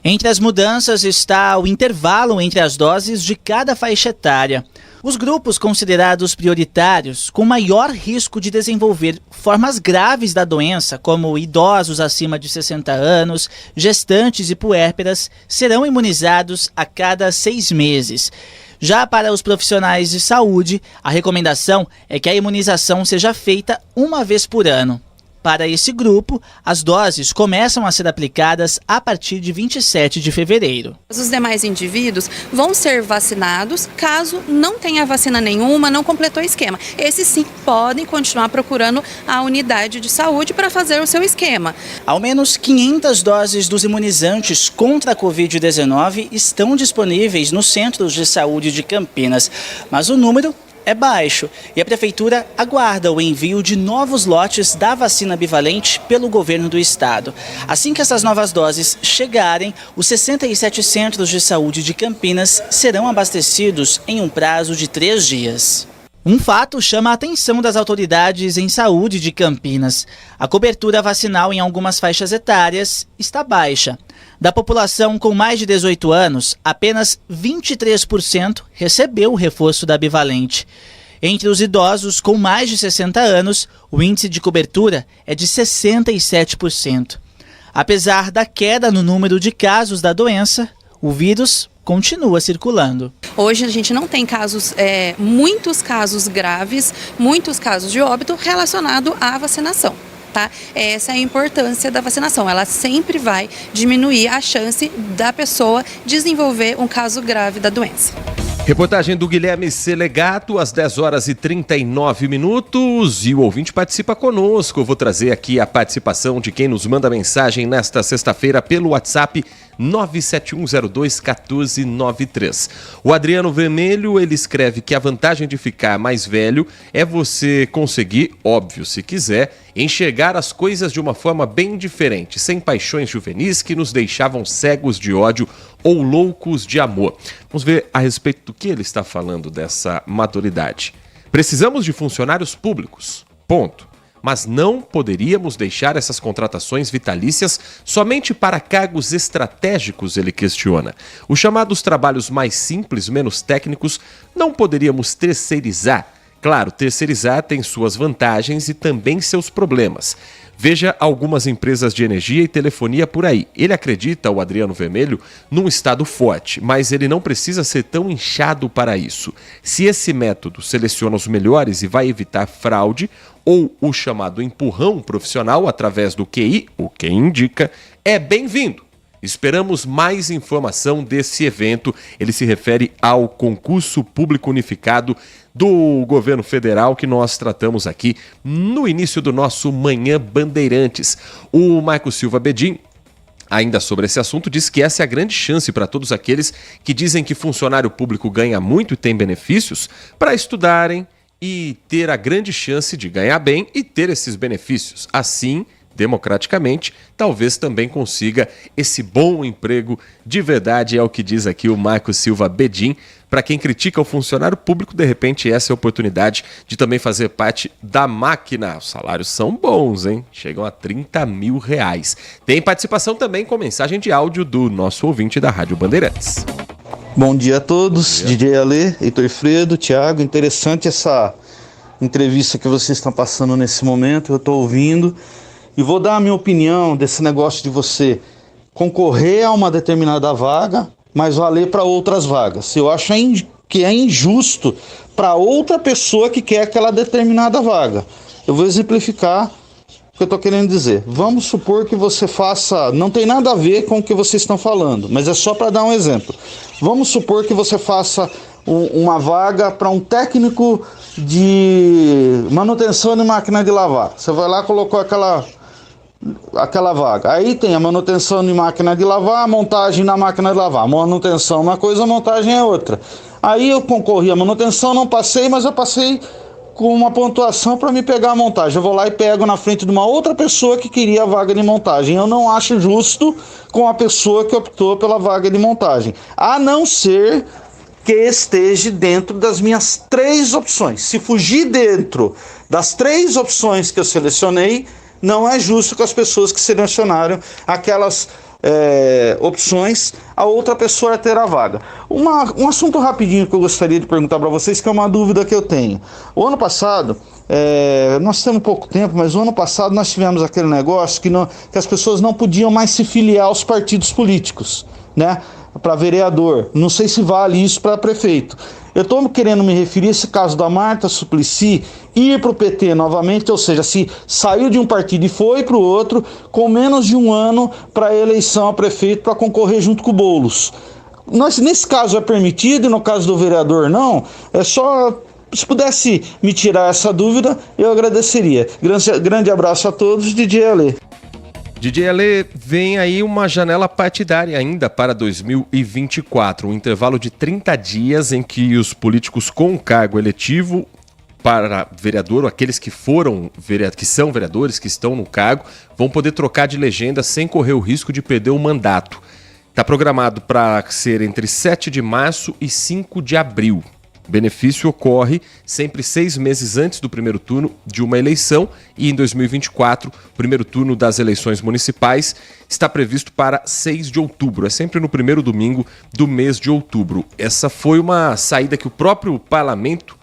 Entre as mudanças está o intervalo entre as doses de cada faixa etária. Os grupos considerados prioritários, com maior risco de desenvolver formas graves da doença, como idosos acima de 60 anos, gestantes e puérperas, serão imunizados a cada 6 meses. Já para os profissionais de saúde, a recomendação é que a imunização seja feita uma vez por ano. Para esse grupo, as doses começam a ser aplicadas a partir de 27 de fevereiro. Os demais indivíduos vão ser vacinados caso não tenha vacina nenhuma, não completou o esquema. Esses sim podem continuar procurando a unidade de saúde para fazer o seu esquema. Ao menos 500 doses dos imunizantes contra a Covid-19 estão disponíveis nos centros de saúde de Campinas, mas o número é baixo e a Prefeitura aguarda o envio de novos lotes da vacina bivalente pelo governo do estado. Assim que essas novas doses chegarem, os 67 centros de saúde de Campinas serão abastecidos em um prazo de 3 dias. Um fato chama a atenção das autoridades em saúde de Campinas. A cobertura vacinal em algumas faixas etárias está baixa. Da população com mais de 18 anos, apenas 23% recebeu o reforço da bivalente. Entre os idosos com mais de 60 anos, o índice de cobertura é de 67%. Apesar da queda no número de casos da doença, o vírus continua circulando. Hoje a gente não tem casos, muitos casos graves, muitos casos de óbito relacionado à vacinação. Tá? Essa é a importância da vacinação. Ela sempre vai diminuir a chance da pessoa desenvolver um caso grave da doença. Reportagem do Guilherme Selegato, às 10h39. E o ouvinte participa conosco. Eu vou trazer aqui a participação de quem nos manda mensagem nesta sexta-feira pelo WhatsApp 971021493. O Adriano Vermelho, ele escreve que a vantagem de ficar mais velho é você conseguir, óbvio, se quiser, enxergar as coisas de uma forma bem diferente, sem paixões juvenis que nos deixavam cegos de ódio ou loucos de amor. Vamos ver a respeito do que ele está falando dessa maturidade. Precisamos de funcionários públicos, ponto. Mas não poderíamos deixar essas contratações vitalícias somente para cargos estratégicos, ele questiona. Os chamados trabalhos mais simples, menos técnicos, não poderíamos terceirizar. Claro, terceirizar tem suas vantagens e também seus problemas. Veja algumas empresas de energia e telefonia por aí. Ele acredita, o Adriano Vermelho, num estado forte, mas ele não precisa ser tão inchado para isso. Se esse método seleciona os melhores e vai evitar fraude, ou o chamado empurrão profissional através do QI, o que indica, é bem-vindo. Esperamos mais informação desse evento. Ele se refere ao concurso público unificado do governo federal que nós tratamos aqui no início do nosso Manhã Bandeirantes. O Marco Silva Bedin, ainda sobre esse assunto, diz que essa é a grande chance para todos aqueles que dizem que funcionário público ganha muito e tem benefícios para estudarem e ter a grande chance de ganhar bem e ter esses benefícios. Assim, democraticamente, talvez também consiga esse bom emprego de verdade, é o que diz aqui o Marco Silva Bedin. Para quem critica o funcionário público, de repente essa é a oportunidade de também fazer parte da máquina. Os salários são bons, hein? Chegam a R$30 mil. Tem participação também com mensagem de áudio do nosso ouvinte da Rádio Bandeirantes. Bom dia a todos, DJ Ale, Heitor Fredo, Thiago. Interessante essa entrevista que vocês estão passando nesse momento, eu estou ouvindo. E vou dar a minha opinião desse negócio de você concorrer a uma determinada vaga, mas valer para outras vagas. Eu acho que é injusto para outra pessoa que quer aquela determinada vaga. Eu vou exemplificar o que eu estou querendo dizer. Vamos supor que você faça... Não tem nada a ver com o que vocês estão falando, mas é só para dar um exemplo. Vamos supor que você faça uma vaga para um técnico de manutenção de máquina de lavar. Você vai lá e colocou aquela vaga. Aí tem a manutenção de máquina de lavar, a montagem na máquina de lavar. Manutenção é uma coisa, a montagem é outra. Aí eu concorri à manutenção, não passei, mas eu passei com uma pontuação para me pegar a montagem. Eu vou lá e pego na frente de uma outra pessoa que queria a vaga de montagem. Eu não acho justo com a pessoa que optou pela vaga de montagem, a não ser que esteja dentro das minhas 3 opções. Se fugir dentro das 3 opções que eu selecionei, não é justo com as pessoas que selecionaram aquelas opções, a outra pessoa ter a vaga. Um assunto rapidinho que eu gostaria de perguntar para vocês, que é uma dúvida que eu tenho. O ano passado, nós temos pouco tempo, mas o ano passado nós tivemos aquele negócio que as pessoas não podiam mais se filiar aos partidos políticos, né? Para vereador. Não sei se vale isso para prefeito. Eu estou querendo me referir a esse caso da Marta Suplicy ir para o PT novamente, ou seja, se saiu de um partido e foi para o outro, com menos de um ano para a eleição a prefeito para concorrer junto com o Boulos. Nesse caso é permitido e no caso do vereador não? É só... Se pudesse me tirar essa dúvida, eu agradeceria. Grande abraço a todos, DJ Ale. DJ Ale, vem aí uma janela partidária ainda para 2024, um intervalo de 30 dias em que os políticos com cargo eletivo para vereador, ou aqueles que são vereadores, que estão no cargo, vão poder trocar de legenda sem correr o risco de perder o mandato. Está programado para ser entre 7 de março e 5 de abril. O benefício ocorre sempre 6 meses antes do primeiro turno de uma eleição e em 2024, o primeiro turno das eleições municipais está previsto para 6 de outubro. É sempre no primeiro domingo do mês de outubro. Essa foi uma saída que o próprio parlamento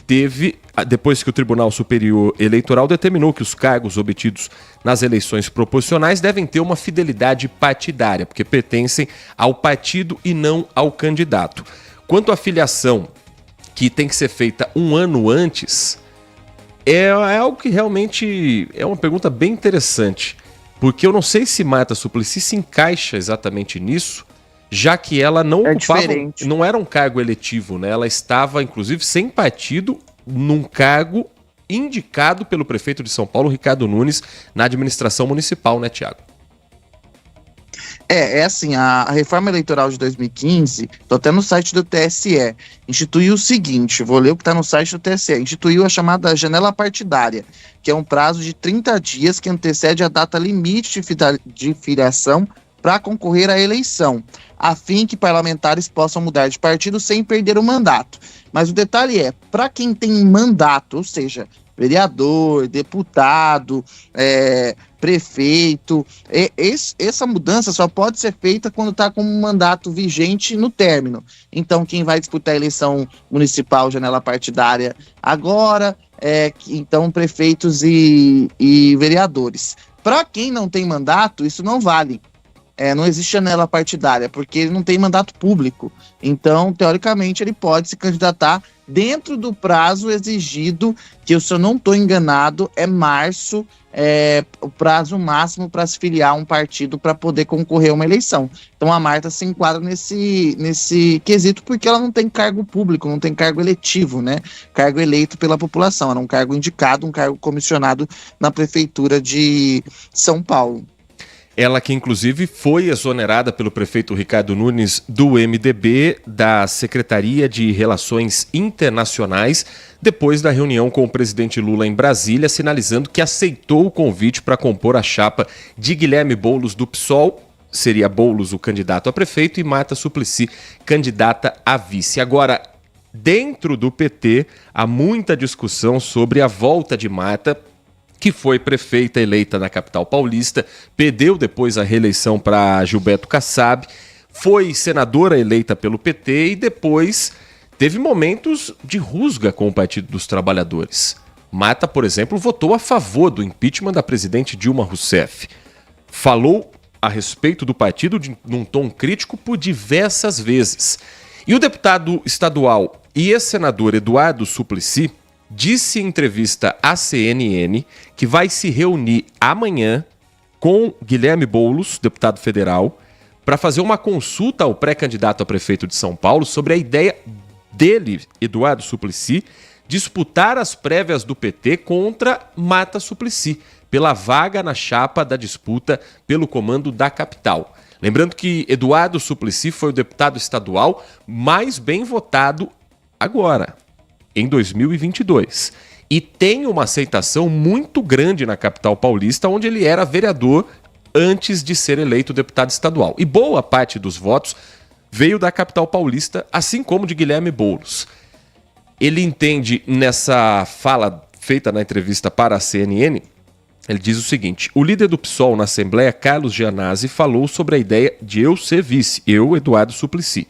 teve depois que o Tribunal Superior Eleitoral determinou que os cargos obtidos nas eleições proporcionais devem ter uma fidelidade partidária, porque pertencem ao partido e não ao candidato. Quanto à filiação, que tem que ser feita um ano antes, é algo que realmente é uma pergunta bem interessante, porque eu não sei se Marta Suplicy se encaixa exatamente nisso, já que ela não ocupava, não era um cargo eletivo, né? Ela estava, inclusive, sem partido, num cargo indicado pelo prefeito de São Paulo, Ricardo Nunes, na administração municipal, né, Tiago? É assim, a reforma eleitoral de 2015, tô até no site do TSE, instituiu o seguinte, vou ler o que está no site do TSE, instituiu a chamada janela partidária, que é um prazo de 30 dias que antecede a data limite de filiação para concorrer à eleição, a fim que parlamentares possam mudar de partido sem perder o mandato. Mas o detalhe é, para quem tem mandato, ou seja, vereador, deputado, prefeito, essa mudança só pode ser feita quando está com um mandato vigente no término. Então, quem vai disputar a eleição municipal, janela partidária agora, então prefeitos e vereadores. Para quem não tem mandato, isso não vale. Não existe janela partidária, porque ele não tem mandato público. Então, teoricamente, ele pode se candidatar dentro do prazo exigido, que, se eu não estou enganado, é março, o prazo máximo para se filiar a um partido para poder concorrer a uma eleição. Então, a Marta se enquadra nesse quesito, porque ela não tem cargo público, não tem cargo eletivo, né? Cargo eleito pela população, era um cargo indicado, um cargo comissionado na Prefeitura de São Paulo. Ela que, inclusive, foi exonerada pelo prefeito Ricardo Nunes do MDB, da Secretaria de Relações Internacionais, depois da reunião com o presidente Lula em Brasília, sinalizando que aceitou o convite para compor a chapa de Guilherme Boulos do PSOL. Seria Boulos o candidato a prefeito e Marta Suplicy candidata a vice. Agora, dentro do PT, há muita discussão sobre a volta de Marta, que foi prefeita eleita na capital paulista, perdeu depois a reeleição para Gilberto Kassab, foi senadora eleita pelo PT e depois teve momentos de rusga com o Partido dos Trabalhadores. Marta, por exemplo, votou a favor do impeachment da presidente Dilma Rousseff. Falou a respeito do partido num tom crítico por diversas vezes. E o deputado estadual e ex-senador Eduardo Suplicy disse em entrevista à CNN que vai se reunir amanhã com Guilherme Boulos, deputado federal, para fazer uma consulta ao pré-candidato a prefeito de São Paulo sobre a ideia dele, Eduardo Suplicy, disputar as prévias do PT contra Marta Suplicy, pela vaga na chapa da disputa pelo comando da capital. Lembrando que Eduardo Suplicy foi o deputado estadual mais bem votado agora, em 2022. e tem uma aceitação muito grande na capital paulista, onde ele era vereador antes de ser eleito deputado estadual. E boa parte dos votos veio da capital paulista, assim como de Guilherme Boulos. Ele entende, nessa fala feita na entrevista para a CNN, ele diz o seguinte: o líder do PSOL na Assembleia, Carlos Gianazzi, falou sobre a ideia de eu ser vice, eu, Eduardo Suplicy.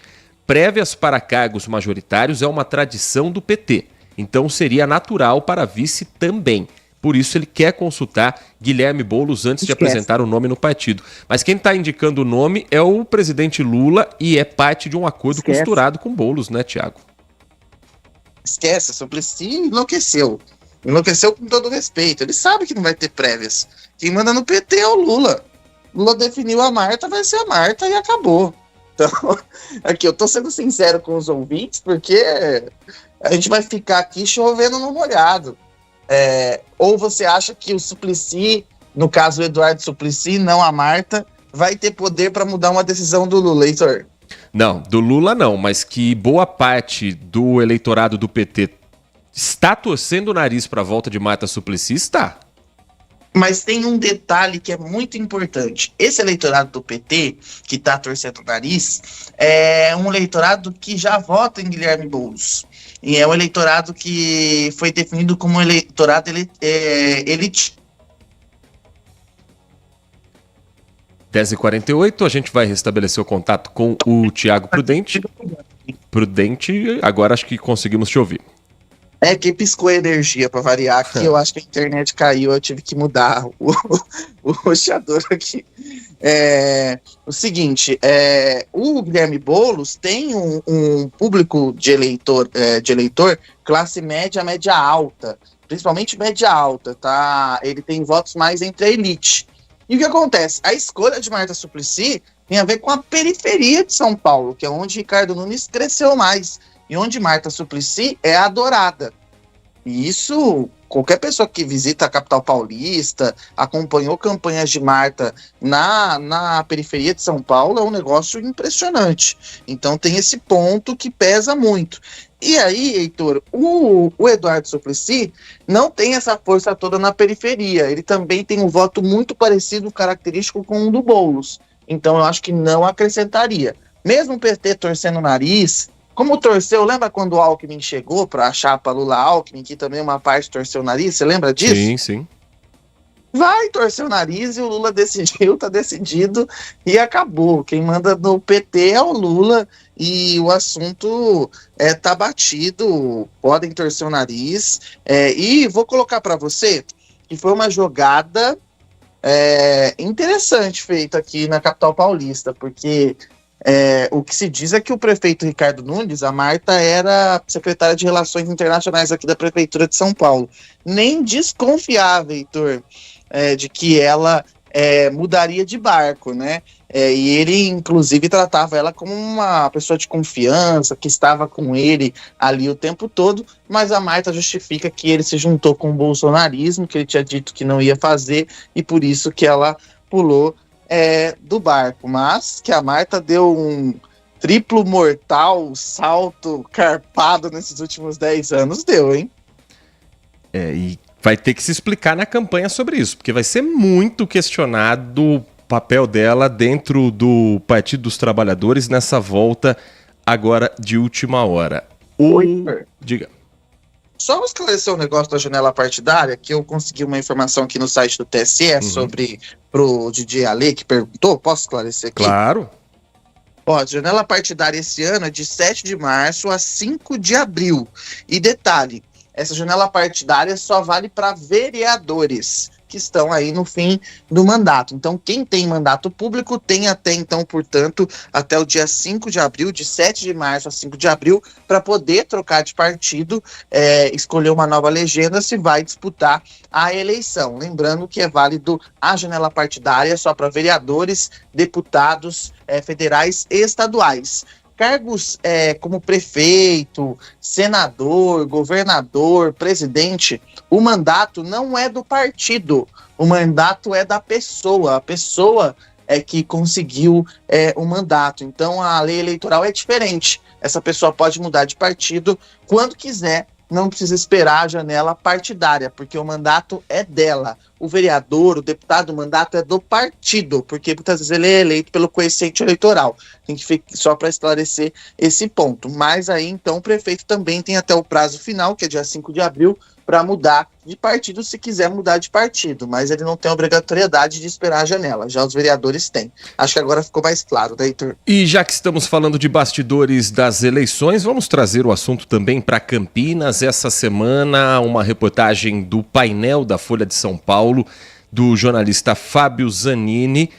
Prévias para cargos majoritários é uma tradição do PT, então seria natural para vice também. Por isso ele quer consultar Guilherme Boulos antes de apresentar o nome no partido. Mas quem está indicando o nome é o presidente Lula e é parte de um acordo costurado com Boulos, né, Thiago? Esquece, Suplicy enlouqueceu. Enlouqueceu com todo respeito. Ele sabe que não vai ter prévias. Quem manda no PT é o Lula. Lula definiu a Marta, vai ser a Marta e acabou. Então, aqui eu tô sendo sincero com os ouvintes, porque a gente vai ficar aqui chovendo no molhado. Ou você acha que o Suplicy, no caso o Eduardo Suplicy, não a Marta, vai ter poder para mudar uma decisão do Lula, Heitor? Não, do Lula não, mas que boa parte do eleitorado do PT está torcendo o nariz para a volta de Marta Suplicy, está. Mas tem um detalhe que é muito importante. Esse eleitorado do PT, que está torcendo o nariz, é um eleitorado que já vota em Guilherme Boulos. E é um eleitorado que foi definido como eleitorado elite. 10h48, a gente vai restabelecer o contato com o Thiago Prudente. Prudente, agora acho que conseguimos te ouvir. É que piscou a energia para variar aqui, eu acho que a internet caiu, eu tive que mudar o roteador aqui. O seguinte, o Guilherme Boulos tem um público de eleitor classe média alta, principalmente média alta, tá? Ele tem votos mais entre a elite. E o que acontece? A escolha de Marta Suplicy tem a ver com a periferia de São Paulo, que é onde Ricardo Nunes cresceu mais. E onde Marta Suplicy é adorada. E isso, qualquer pessoa que visita a capital paulista, acompanhou campanhas de Marta na periferia de São Paulo, é um negócio impressionante. Então tem esse ponto que pesa muito. E aí, Heitor, o Eduardo Suplicy não tem essa força toda na periferia. Ele também tem um voto muito parecido, característico com o do Boulos. Então eu acho que não acrescentaria. Mesmo o PT torcendo o nariz, como torceu, lembra quando o Alckmin chegou para a chapa Lula-Alckmin, que também uma parte torceu o nariz, você lembra disso? Sim, sim. Vai torcer o nariz e o Lula decidiu, tá decidido e acabou. Quem manda no PT é o Lula e o assunto tá batido, podem torcer o nariz. E vou colocar para você que foi uma jogada interessante feita aqui na capital paulista, porque o que se diz é que o prefeito Ricardo Nunes, a Marta era secretária de Relações Internacionais aqui da Prefeitura de São Paulo. Nem desconfiava, Heitor, de que ela mudaria de barco, né? E ele, inclusive, tratava ela como uma pessoa de confiança, que estava com ele ali o tempo todo, mas a Marta justifica que ele se juntou com o bolsonarismo, que ele tinha dito que não ia fazer, e por isso que ela pulou do barco. Mas que a Marta deu um triplo mortal salto carpado nesses últimos 10 anos, deu, hein? E vai ter que se explicar na campanha sobre isso, porque vai ser muito questionado o papel dela dentro do Partido dos Trabalhadores nessa volta agora de última hora. Diga. Só esclarecer o negócio da janela partidária, que eu consegui uma informação aqui no site do TSE sobre pro DJ Ale, que perguntou, posso esclarecer aqui? Claro. A janela partidária esse ano é de 7 de março a 5 de abril. E detalhe, essa janela partidária só vale para vereadores que estão aí no fim do mandato. Então, quem tem mandato público tem até então, portanto, até o dia 5 de abril, de 7 de março a 5 de abril, para poder trocar de partido, escolher uma nova legenda se vai disputar a eleição. Lembrando que é válido a janela partidária só para vereadores, deputados federais e estaduais. Cargos como prefeito, senador, governador, presidente, o mandato não é do partido, o mandato é da pessoa, a pessoa é que conseguiu o mandato. Então a lei eleitoral é diferente, essa pessoa pode mudar de partido quando quiser, não precisa esperar a janela partidária, porque o mandato é dela. O vereador, o deputado, o mandato é do partido, porque muitas vezes ele é eleito pelo coeficiente eleitoral. Tem que ficar só para esclarecer esse ponto. Mas aí, então, o prefeito também tem até o prazo final, que é dia 5 de abril, para mudar de partido, se quiser mudar de partido, mas ele não tem obrigatoriedade de esperar a janela, já os vereadores têm. Acho que agora ficou mais claro, né, Heitor? E já que estamos falando de bastidores das eleições, vamos trazer o assunto também para Campinas. Essa semana, uma reportagem do painel da Folha de São Paulo, do jornalista Fábio Zanini,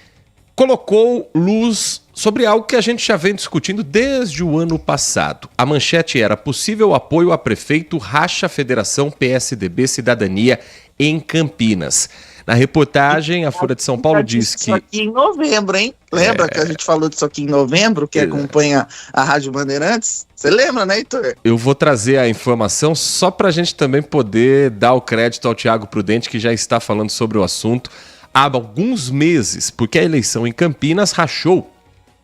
colocou luz sobre algo que a gente já vem discutindo desde o ano passado. A manchete era: possível apoio a prefeito racha Federação PSDB Cidadania em Campinas. Na reportagem, a Folha de São Paulo diz que... Isso aqui em novembro, hein? Lembra que a gente falou disso aqui em novembro, que acompanha a Rádio Bandeirantes? Você lembra, né, Heitor? Eu vou trazer a informação só para a gente também poder dar o crédito ao Tiago Prudente, que já está falando sobre o assunto há alguns meses, porque a eleição em Campinas rachou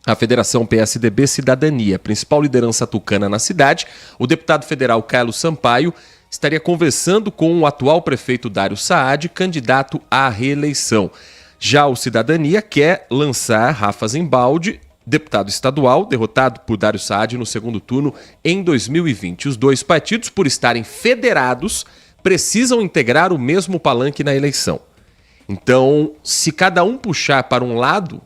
a Federação PSDB Cidadania. Principal liderança tucana na cidade, o deputado federal Carlos Sampaio estaria conversando com o atual prefeito Dário Saad, candidato à reeleição. Já o Cidadania quer lançar Rafa Zimbaldi, deputado estadual, derrotado por Dário Saad no segundo turno em 2020. Os dois partidos, por estarem federados, precisam integrar o mesmo palanque na eleição. Então, se cada um puxar para um lado,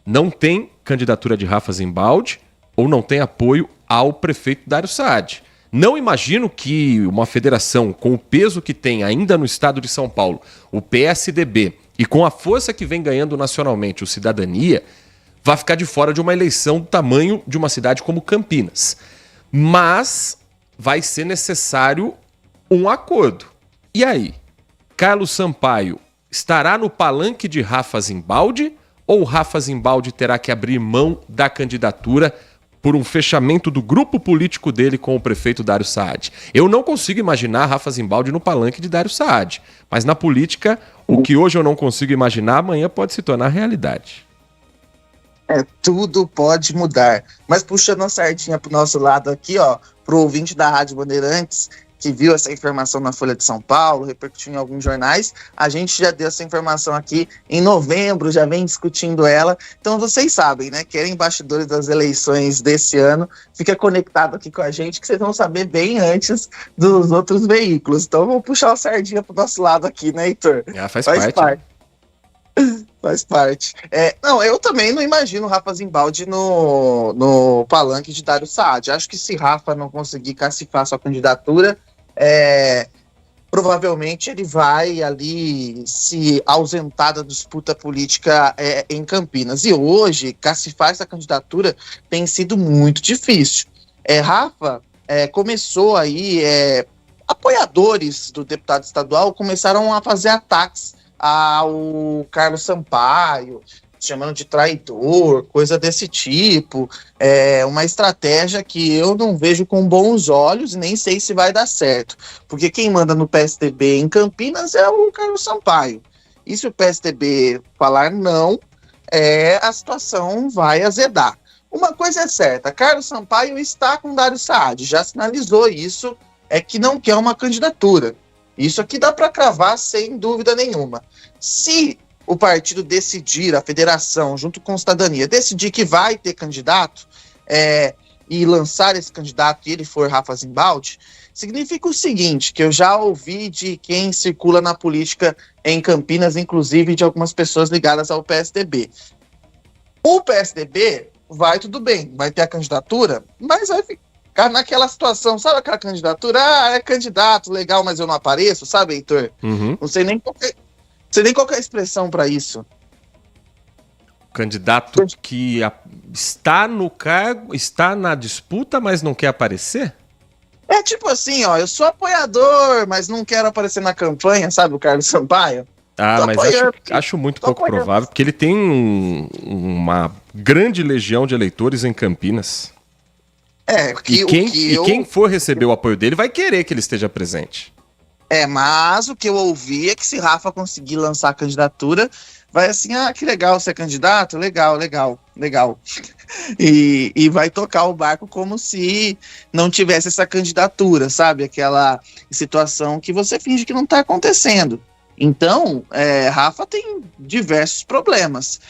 não tem candidatura de Rafa Zimbaldi ou não tem apoio ao prefeito Dário Saad. Não imagino que uma federação com o peso que tem ainda no estado de São Paulo, o PSDB, e com a força que vem ganhando nacionalmente o Cidadania, vá ficar de fora de uma eleição do tamanho de uma cidade como Campinas. Mas vai ser necessário um acordo. E aí? Carlos Sampaio estará no palanque de Rafa Zimbaldi ou Rafa Zimbaldi terá que abrir mão da candidatura por um fechamento do grupo político dele com o prefeito Dário Saad? Eu não consigo imaginar Rafa Zimbaldi no palanque de Dário Saad, mas na política, o que hoje eu não consigo imaginar, amanhã pode se tornar realidade. Tudo pode mudar. Mas puxando a sardinha pro nosso lado aqui, ó, pro ouvinte da Rádio Bandeirantes, que viu essa informação na Folha de São Paulo, repercutiu em alguns jornais, a gente já deu essa informação aqui em novembro, já vem discutindo ela. Então vocês sabem, né? Querem bastidores das eleições desse ano, fica conectado aqui com a gente, que vocês vão saber bem antes dos outros veículos. Então vamos puxar a sardinha pro nosso lado aqui, né, Heitor? Faz parte. Faz parte. Não, eu também não imagino o Rafa Zimbaldi no palanque de Dário Saad. Acho que se Rafa não conseguir cacifar sua candidatura, provavelmente ele vai ali se ausentar da disputa política em Campinas. E hoje, cacifar essa candidatura tem sido muito difícil. Rafa começou aí, apoiadores do deputado estadual começaram a fazer ataques ao Carlos Sampaio, chamando de traidor, coisa desse tipo. Uma estratégia que eu não vejo com bons olhos e nem sei se vai dar certo. Porque quem manda no PSDB em Campinas é o Carlos Sampaio. E se o PSDB falar não, a situação vai azedar. Uma coisa é certa, Carlos Sampaio está com Dário Saad, já sinalizou isso, que não quer uma candidatura. Isso aqui dá para cravar sem dúvida nenhuma. Se o partido decidir, a federação, junto com a Cidadania, decidir que vai ter candidato e lançar esse candidato e ele for Rafa Zimbaldi, significa o seguinte, que eu já ouvi de quem circula na política em Campinas, inclusive de algumas pessoas ligadas ao PSDB. O PSDB vai tudo bem, vai ter a candidatura, mas vai ficar naquela situação, sabe aquela candidatura? É candidato, legal, mas eu não apareço, sabe, Heitor? Uhum. Não sei nem qual é a expressão para isso. Candidato que está no cargo, está na disputa, mas não quer aparecer? É tipo assim, ó, eu sou apoiador, mas não quero aparecer na campanha, sabe, o Carlos Sampaio? Mas acho muito pouco provável, porque ele tem uma grande legião de eleitores em Campinas. Quem for receber o apoio dele vai querer que ele esteja presente. Mas o que eu ouvi é que se Rafa conseguir lançar a candidatura, vai assim, que legal ser candidato, legal. E vai tocar o barco como se não tivesse essa candidatura, sabe? Aquela situação que você finge que não está acontecendo. Então, Rafa tem diversos problemas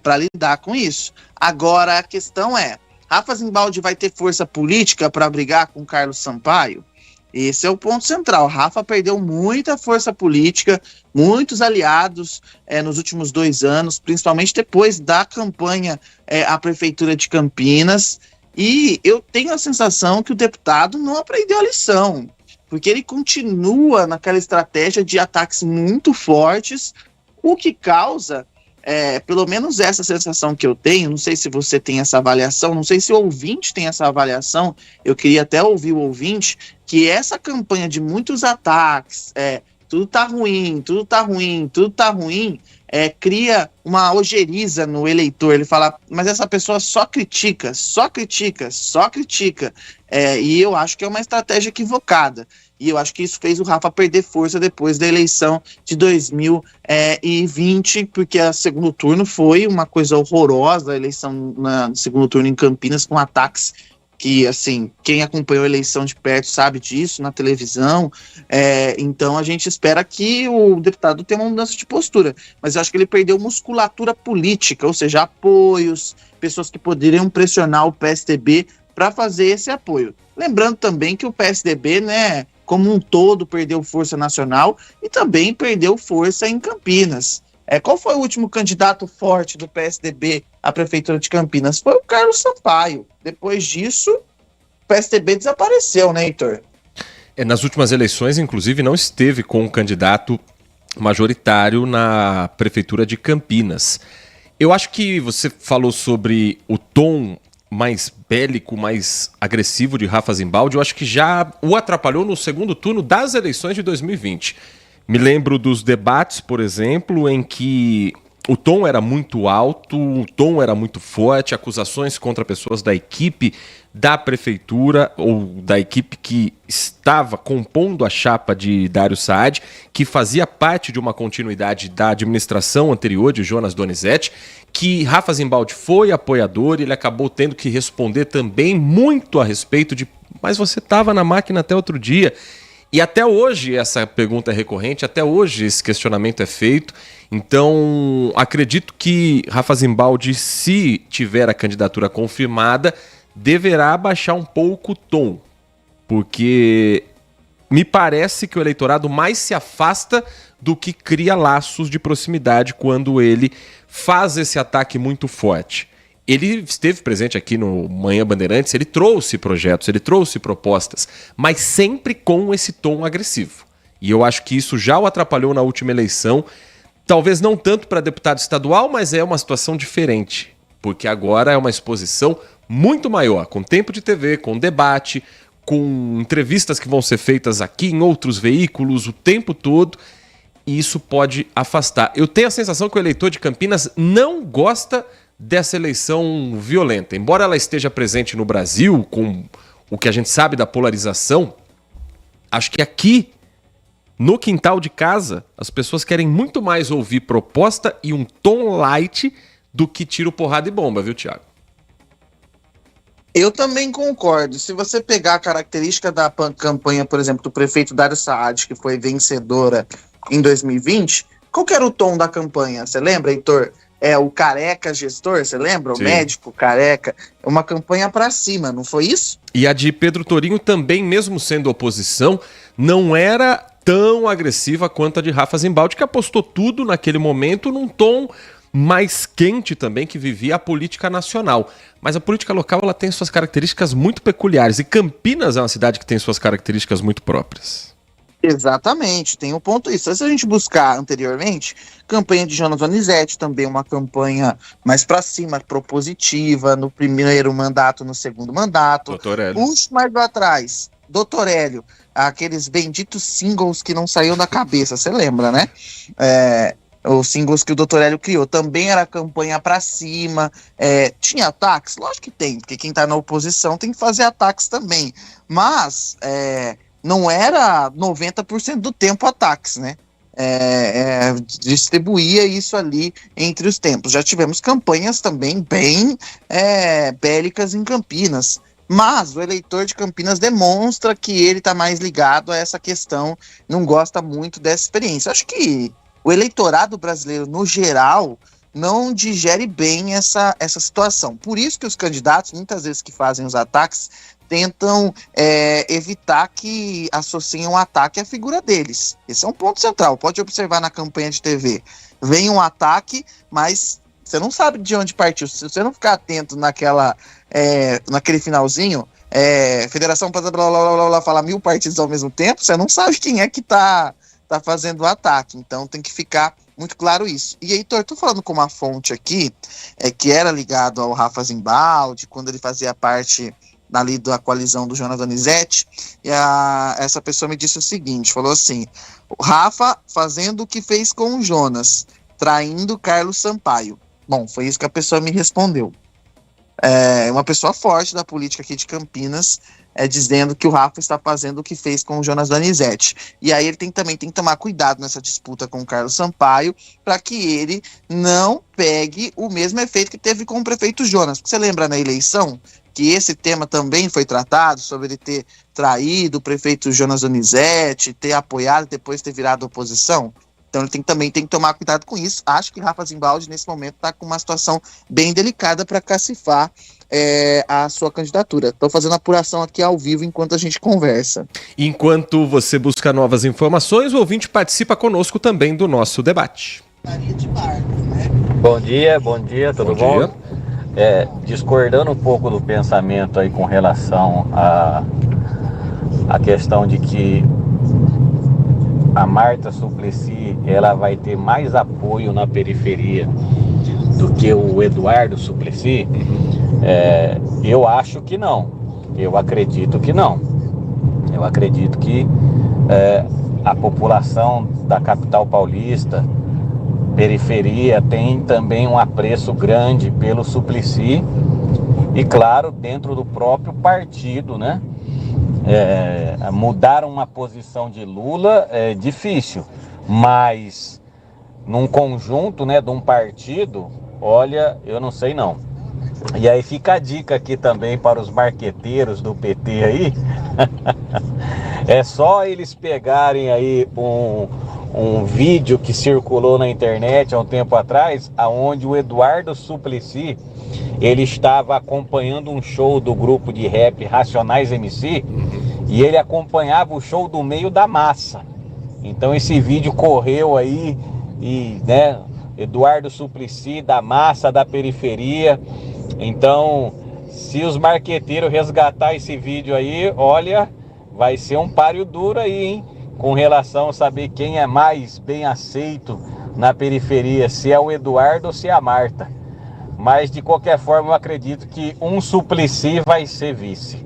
para lidar com isso. Agora, a questão é, Rafa Zimbaldi vai ter força política para brigar com Carlos Sampaio? Esse é o ponto central. Rafa perdeu muita força política, muitos aliados nos últimos 2 anos, principalmente depois da campanha à Prefeitura de Campinas. E eu tenho a sensação que o deputado não aprendeu a lição, porque ele continua naquela estratégia de ataques muito fortes, o que causa, pelo menos essa sensação que eu tenho, não sei se você tem essa avaliação, não sei se o ouvinte tem essa avaliação, eu queria até ouvir o ouvinte, que essa campanha de muitos ataques, tudo tá ruim, cria uma ojeriza no eleitor. Ele fala, mas essa pessoa só critica. E eu acho que é uma estratégia equivocada. E eu acho que isso fez o Rafa perder força depois da eleição de 2020, porque o segundo turno foi uma coisa horrorosa, a eleição no segundo turno em Campinas, com ataques que, assim, quem acompanhou a eleição de perto sabe disso, na televisão. Então a gente espera que o deputado tenha uma mudança de postura, mas eu acho que ele perdeu musculatura política, ou seja, apoios, pessoas que poderiam pressionar o PSDB para fazer esse apoio. Lembrando também que o PSDB, né, como um todo, perdeu força nacional e também perdeu força em Campinas. Qual foi o último candidato forte do PSDB à Prefeitura de Campinas? Foi o Carlos Sampaio. Depois disso, o PSDB desapareceu, né, Heitor? Nas últimas eleições, inclusive, não esteve com um candidato majoritário na Prefeitura de Campinas. Eu acho que você falou sobre o tom mais bélico, mais agressivo de Rafa Zimbaldi. Eu acho que já o atrapalhou no segundo turno das eleições de 2020. Me lembro dos debates, por exemplo, em que o tom era muito alto, o tom era muito forte, acusações contra pessoas da equipe da prefeitura ou da equipe que estava compondo a chapa de Dário Saad, que fazia parte de uma continuidade da administração anterior de Jonas Donizete, que Rafa Zimbaldi foi apoiador e ele acabou tendo que responder também muito a respeito de mas você estava na máquina até outro dia. E até hoje essa pergunta é recorrente, até hoje esse questionamento é feito. Então, acredito que Rafa Zimbaldi, se tiver a candidatura confirmada, deverá baixar um pouco o tom, porque me parece que o eleitorado mais se afasta do que cria laços de proximidade quando ele faz esse ataque muito forte. Ele esteve presente aqui no Manhã Bandeirantes, ele trouxe projetos, ele trouxe propostas, mas sempre com esse tom agressivo. E eu acho que isso já o atrapalhou na última eleição, talvez não tanto para deputado estadual, mas é uma situação diferente, porque agora é uma exposição muito maior, com tempo de TV, com debate, com entrevistas que vão ser feitas aqui em outros veículos o tempo todo, e isso pode afastar. Eu tenho a sensação que o eleitor de Campinas não gosta dessa eleição violenta. Embora ela esteja presente no Brasil, com o que a gente sabe da polarização, acho que aqui, no quintal de casa, as pessoas querem muito mais ouvir proposta e um tom light do que tiro, porrada e bomba, viu, Thiago? Eu também concordo. Se você pegar a característica da campanha, por exemplo, do prefeito Dário Saad, que foi vencedora em 2020, qual que era o tom da campanha? Você lembra, Heitor? O careca gestor, você lembra? O Sim. Médico careca. É uma campanha pra cima, não foi isso? E a de Pedro Torinho também, mesmo sendo oposição, não era tão agressiva quanto a de Rafa Zimbaldi, que apostou tudo naquele momento num tom mais quente também, que vivia a política nacional. Mas a política local ela tem suas características muito peculiares, e Campinas é uma cidade que tem suas características muito próprias. Exatamente, tem um ponto isso. Se a gente buscar anteriormente, campanha de Jonas Donizete, também uma campanha mais pra cima, propositiva, no primeiro mandato, no segundo mandato. Doutor Hélio. Puxa mais pra trás, Doutor Hélio, aqueles benditos singles que não saíam da cabeça, você lembra, né? Os singles que o Doutor Hélio criou, também era campanha pra cima, tinha ataques? Lógico que tem, porque quem tá na oposição tem que fazer ataques também, mas não era 90% do tempo ataques, né? distribuía isso ali entre os tempos. Já tivemos campanhas também bem bélicas em Campinas, mas o eleitor de Campinas demonstra que ele está mais ligado a essa questão, não gosta muito dessa experiência. Acho que o eleitorado brasileiro, no geral, não digere bem essa situação. Por isso que os candidatos, muitas vezes que fazem os ataques, tentam evitar que associem um ataque à figura deles. Esse é um ponto central. Pode observar na campanha de TV. Vem um ataque, mas você não sabe de onde partiu. Se você não ficar atento naquele finalzinho, Federação blá, blá, blá, blá, fala 1000 partidos ao mesmo tempo, você não sabe quem é que tá fazendo o ataque. Então tem que ficar muito claro isso. E aí, tô falando com uma fonte aqui, que era ligado ao Rafa Zimbaldi, quando ele fazia parte ali da coalizão do Jonas Donizete, e essa pessoa me disse o seguinte, falou assim: o Rafa fazendo o que fez com o Jonas, traindo Carlos Sampaio. Bom, foi isso que a pessoa me respondeu. Uma pessoa forte da política aqui de Campinas, dizendo que o Rafa está fazendo o que fez com o Jonas Donizete. E aí ele também tem que tomar cuidado nessa disputa com o Carlos Sampaio, para que ele não pegue o mesmo efeito que teve com o prefeito Jonas. Porque você lembra na eleição que esse tema também foi tratado, sobre ele ter traído o prefeito Jonas Donizete, ter apoiado e depois ter virado oposição? Então ele também tem que tomar cuidado com isso. Acho que Rafa Zimbaldi, nesse momento, está com uma situação bem delicada para cacifar a sua candidatura. Estou fazendo apuração aqui ao vivo enquanto a gente conversa. Enquanto você busca novas informações, o ouvinte participa conosco também do nosso debate. Bom dia, tudo bom? Discordando um pouco do pensamento aí com relação à questão de que a Marta Suplicy ela vai ter mais apoio na periferia do que o Eduardo Suplicy, eu acho que não. Eu acredito que não. Eu acredito que a população da capital paulista, periferia, tem também um apreço grande pelo Suplicy e, claro, dentro do próprio partido, né? Mudar uma posição de Lula é difícil, mas num conjunto, né, de um partido, olha, eu não sei não. E aí fica a dica aqui também para os marqueteiros do PT aí, é só eles pegarem aí um vídeo que circulou na internet há um tempo atrás, onde o Eduardo Suplicy, ele estava acompanhando um show do grupo de rap Racionais MC, e ele acompanhava o show do meio da massa. Então esse vídeo correu aí, e, né, Eduardo Suplicy da massa, da periferia. Então, se os marqueteiros resgatar esse vídeo aí, olha, vai ser um páreo duro aí, hein? Com relação a saber quem é mais bem aceito na periferia, se é o Eduardo ou se é a Marta. Mas, de qualquer forma, eu acredito que um Suplicy vai ser vice.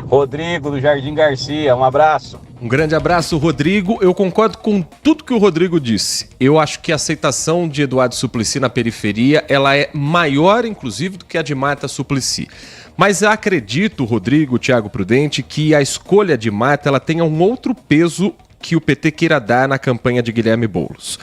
Rodrigo, do Jardim Garcia, um abraço. Um grande abraço, Rodrigo. Eu concordo com tudo que o Rodrigo disse. Eu acho que a aceitação de Eduardo Suplicy na periferia, ela é maior, inclusive, do que a de Marta Suplicy. Mas eu acredito, Rodrigo, Thiago Prudente, que a escolha de Marta, ela tenha um outro peso que o PT queira dar na campanha de Guilherme Boulos.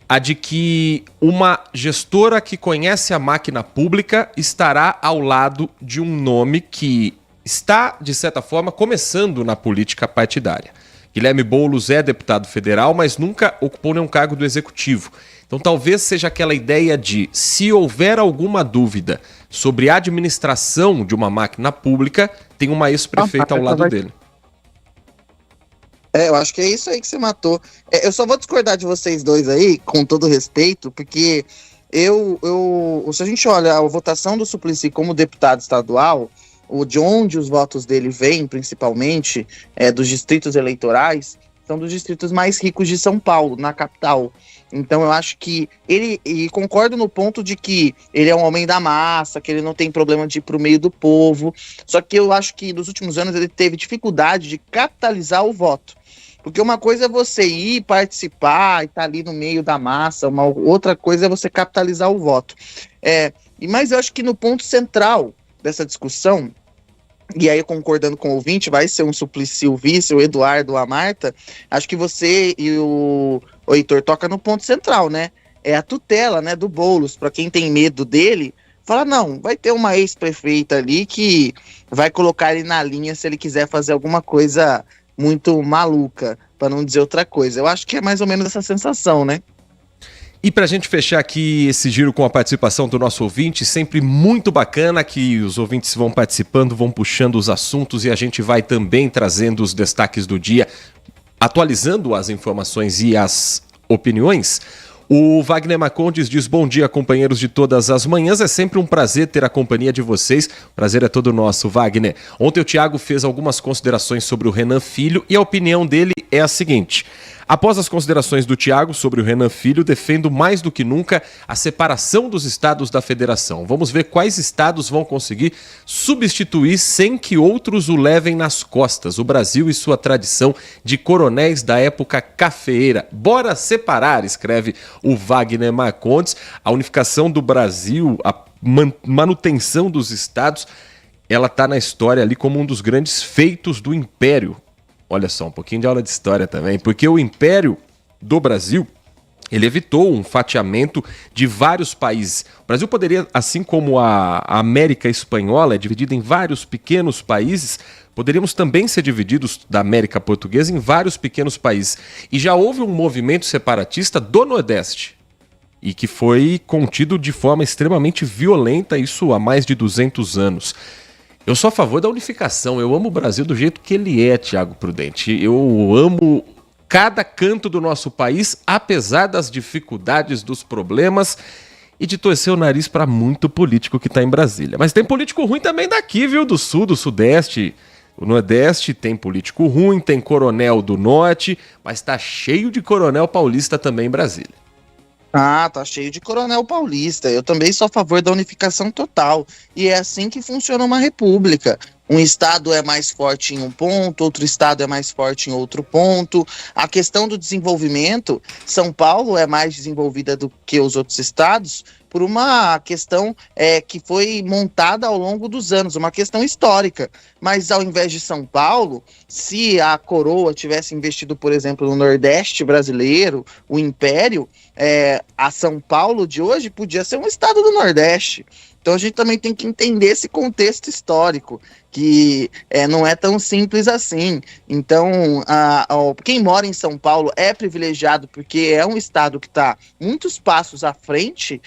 A de que uma gestora que conhece a máquina pública estará ao lado de um nome que está, de certa forma, começando na política partidária. Guilherme Boulos é deputado federal, mas nunca ocupou nenhum cargo do executivo. Então talvez seja aquela ideia de, se houver alguma dúvida sobre a administração de uma máquina pública, tem uma ex-prefeita ao lado dele. Eu acho que é isso aí que você matou. Eu só vou discordar de vocês dois aí, com todo respeito, porque se a gente olha a votação do Suplicy como deputado estadual, de onde os votos dele vêm, principalmente, dos distritos eleitorais, são dos distritos mais ricos de São Paulo, na capital. Então eu acho que e concordo no ponto de que ele é um homem da massa, que ele não tem problema de ir pro meio do povo, só que eu acho que nos últimos anos ele teve dificuldade de capitalizar o voto. Porque uma coisa é você ir participar e estar ali no meio da massa, uma outra coisa é você capitalizar o voto. Mas eu acho que no ponto central dessa discussão, e aí concordando com o ouvinte, vai ser um Suplicy o vice, o Eduardo, a Marta, acho que você e o Heitor toca no ponto central, né? É a tutela, né, do Boulos, para quem tem medo dele, fala, não, vai ter uma ex-prefeita ali que vai colocar ele na linha se ele quiser fazer alguma coisa muito maluca, para não dizer outra coisa. Eu acho que é mais ou menos essa sensação, né? E para a gente fechar aqui esse giro com a participação do nosso ouvinte, sempre muito bacana que os ouvintes vão participando, vão puxando os assuntos e a gente vai também trazendo os destaques do dia, atualizando as informações e as opiniões. O Wagner Marcondes diz, bom dia, companheiros de todas as manhãs, é sempre um prazer ter a companhia de vocês, prazer é todo nosso, Wagner. Ontem o Thiago fez algumas considerações sobre o Renan Filho e a opinião dele é a seguinte: após as considerações do Thiago sobre o Renan Filho, defendo mais do que nunca a separação dos estados da federação. Vamos ver quais estados vão conseguir substituir sem que outros o levem nas costas. O Brasil e sua tradição de coronéis da época cafeeira. Bora separar, escreve o Wagner Marcondes. A unificação do Brasil, a manutenção dos estados, ela está na história ali como um dos grandes feitos do Império. Olha só, um pouquinho de aula de história também, porque o Império do Brasil, ele evitou um fatiamento de vários países. O Brasil poderia, assim como a América Espanhola é dividida em vários pequenos países, poderíamos também ser divididos da América Portuguesa em vários pequenos países. E já houve um movimento separatista do Nordeste, e que foi contido de forma extremamente violenta, isso há mais de 200 anos. Eu sou a favor da unificação, eu amo o Brasil do jeito que ele é, Thiago Prudente. Eu amo cada canto do nosso país, apesar das dificuldades, dos problemas e de torcer o nariz para muito político que está em Brasília. Mas tem político ruim também daqui, viu? Do Sul, do Sudeste, o Nordeste tem político ruim, tem coronel do Norte, mas tá cheio de coronel paulista também em Brasília. Ah, tá cheio de coronel paulista. Eu também sou a favor da unificação total. E é assim que funciona uma república. Um estado é mais forte em um ponto, outro estado é mais forte em outro ponto. A questão do desenvolvimento, São Paulo é mais desenvolvida do que os outros estados por uma questão que foi montada ao longo dos anos, uma questão histórica. Mas ao invés de São Paulo, se a coroa tivesse investido, por exemplo, no Nordeste brasileiro, o Império, a São Paulo de hoje podia ser um estado do Nordeste. Então a gente também tem que entender esse contexto histórico, que não é tão simples assim. Então, quem mora em São Paulo é privilegiado porque é um estado que está muitos passos à frente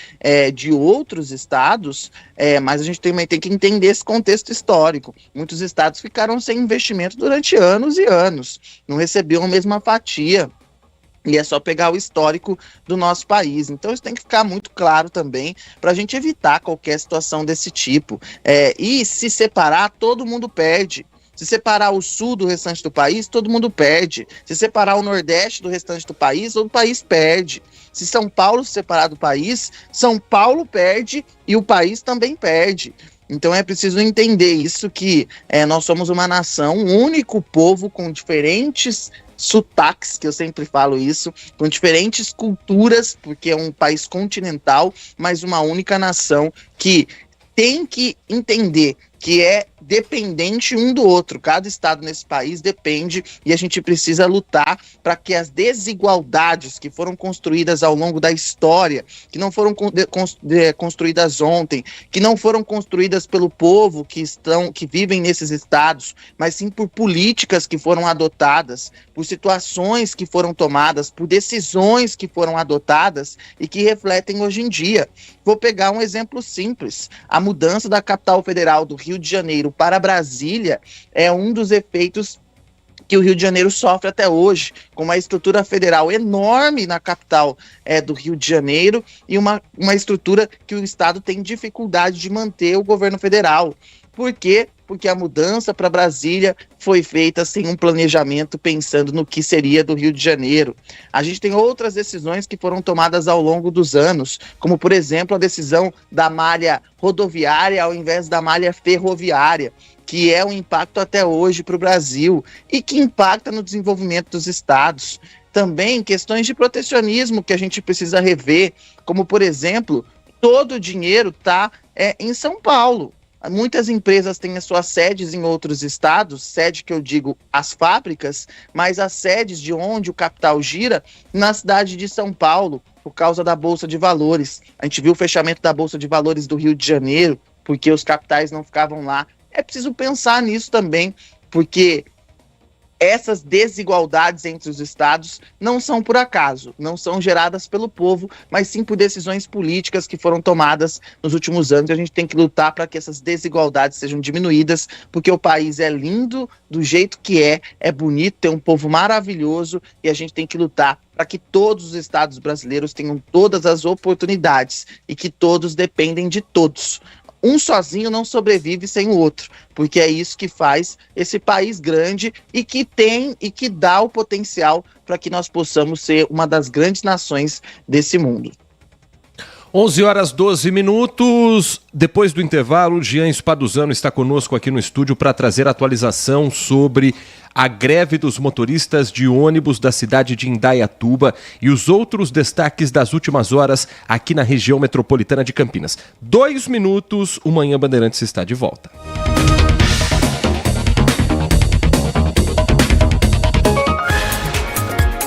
de outros estados, mas a gente também tem que entender esse contexto histórico. Muitos estados ficaram sem investimento durante anos e anos, não recebiam a mesma fatia. E é só pegar o histórico do nosso país. Então isso tem que ficar muito claro também, para a gente evitar qualquer situação desse tipo. E se separar, todo mundo perde. Se separar o sul do restante do país, todo mundo perde. Se separar o nordeste do restante do país, todo o país perde. Se São Paulo se separar do país, São Paulo perde e o país também perde. Então é preciso entender isso, que nós somos uma nação, um único povo com diferentes sotaques, que eu sempre falo isso, com diferentes culturas, porque é um país continental, mas uma única nação que tem que entender que é dependente um do outro. Cada estado nesse país depende, e a gente precisa lutar para que as desigualdades que foram construídas ao longo da história, que não foram construídas ontem, que não foram construídas pelo povo que vivem nesses estados, mas sim por políticas que foram adotadas, por situações que foram tomadas, por decisões que foram adotadas e que refletem hoje em dia. Vou pegar um exemplo simples. A mudança da capital federal do Rio de Janeiro para Brasília é um dos efeitos que o Rio de Janeiro sofre até hoje, com uma estrutura federal enorme na capital do Rio de Janeiro e uma estrutura que o Estado tem dificuldade de manter o governo federal. Por quê? Porque a mudança para Brasília foi feita sem um planejamento pensando no que seria do Rio de Janeiro. A gente tem outras decisões que foram tomadas ao longo dos anos, como, por exemplo, a decisão da malha rodoviária ao invés da malha ferroviária, que é um impacto até hoje para o Brasil e que impacta no desenvolvimento dos estados. Também questões de protecionismo que a gente precisa rever, como, por exemplo, todo o dinheiro está em São Paulo. Muitas empresas têm as suas sedes em outros estados, sede que eu digo as fábricas, mas as sedes de onde o capital gira, na cidade de São Paulo, por causa da Bolsa de Valores. A gente viu o fechamento da Bolsa de Valores do Rio de Janeiro, porque os capitais não ficavam lá. É preciso pensar nisso também, porque essas desigualdades entre os estados não são por acaso, não são geradas pelo povo, mas sim por decisões políticas que foram tomadas nos últimos anos. A gente tem que lutar para que essas desigualdades sejam diminuídas, porque o país é lindo do jeito que é bonito, tem um povo maravilhoso e a gente tem que lutar para que todos os estados brasileiros tenham todas as oportunidades e que todos dependem de todos. Um sozinho não sobrevive sem o outro, porque é isso que faz esse país grande e que tem e que dá o potencial para que nós possamos ser uma das grandes nações desse mundo. 11h12. Depois do intervalo, Jean Spaduzano está conosco aqui no estúdio para trazer atualização sobre a greve dos motoristas de ônibus da cidade de Indaiatuba e os outros destaques das últimas horas aqui na região metropolitana de Campinas. 2 minutos, o Manhã Bandeirantes está de volta.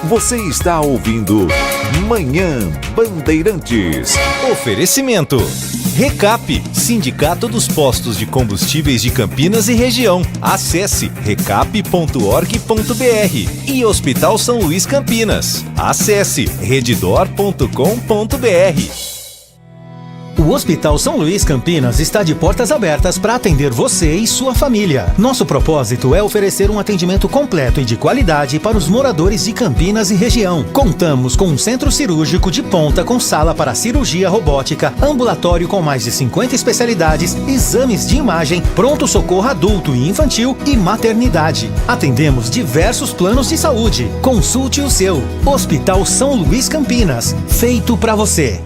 Você está ouvindo Manhã Bandeirantes. Oferecimento. Recap, Sindicato dos Postos de Combustíveis de Campinas e Região. Acesse recap.org.br. E Hospital São Luís Campinas. Acesse redditor.com.br. O Hospital São Luís Campinas está de portas abertas para atender você e sua família. Nosso propósito é oferecer um atendimento completo e de qualidade para os moradores de Campinas e região. Contamos com um centro cirúrgico de ponta com sala para cirurgia robótica, ambulatório com mais de 50 especialidades, exames de imagem, pronto-socorro adulto e infantil e maternidade. Atendemos diversos planos de saúde. Consulte o seu. Hospital São Luís Campinas. Feito para você.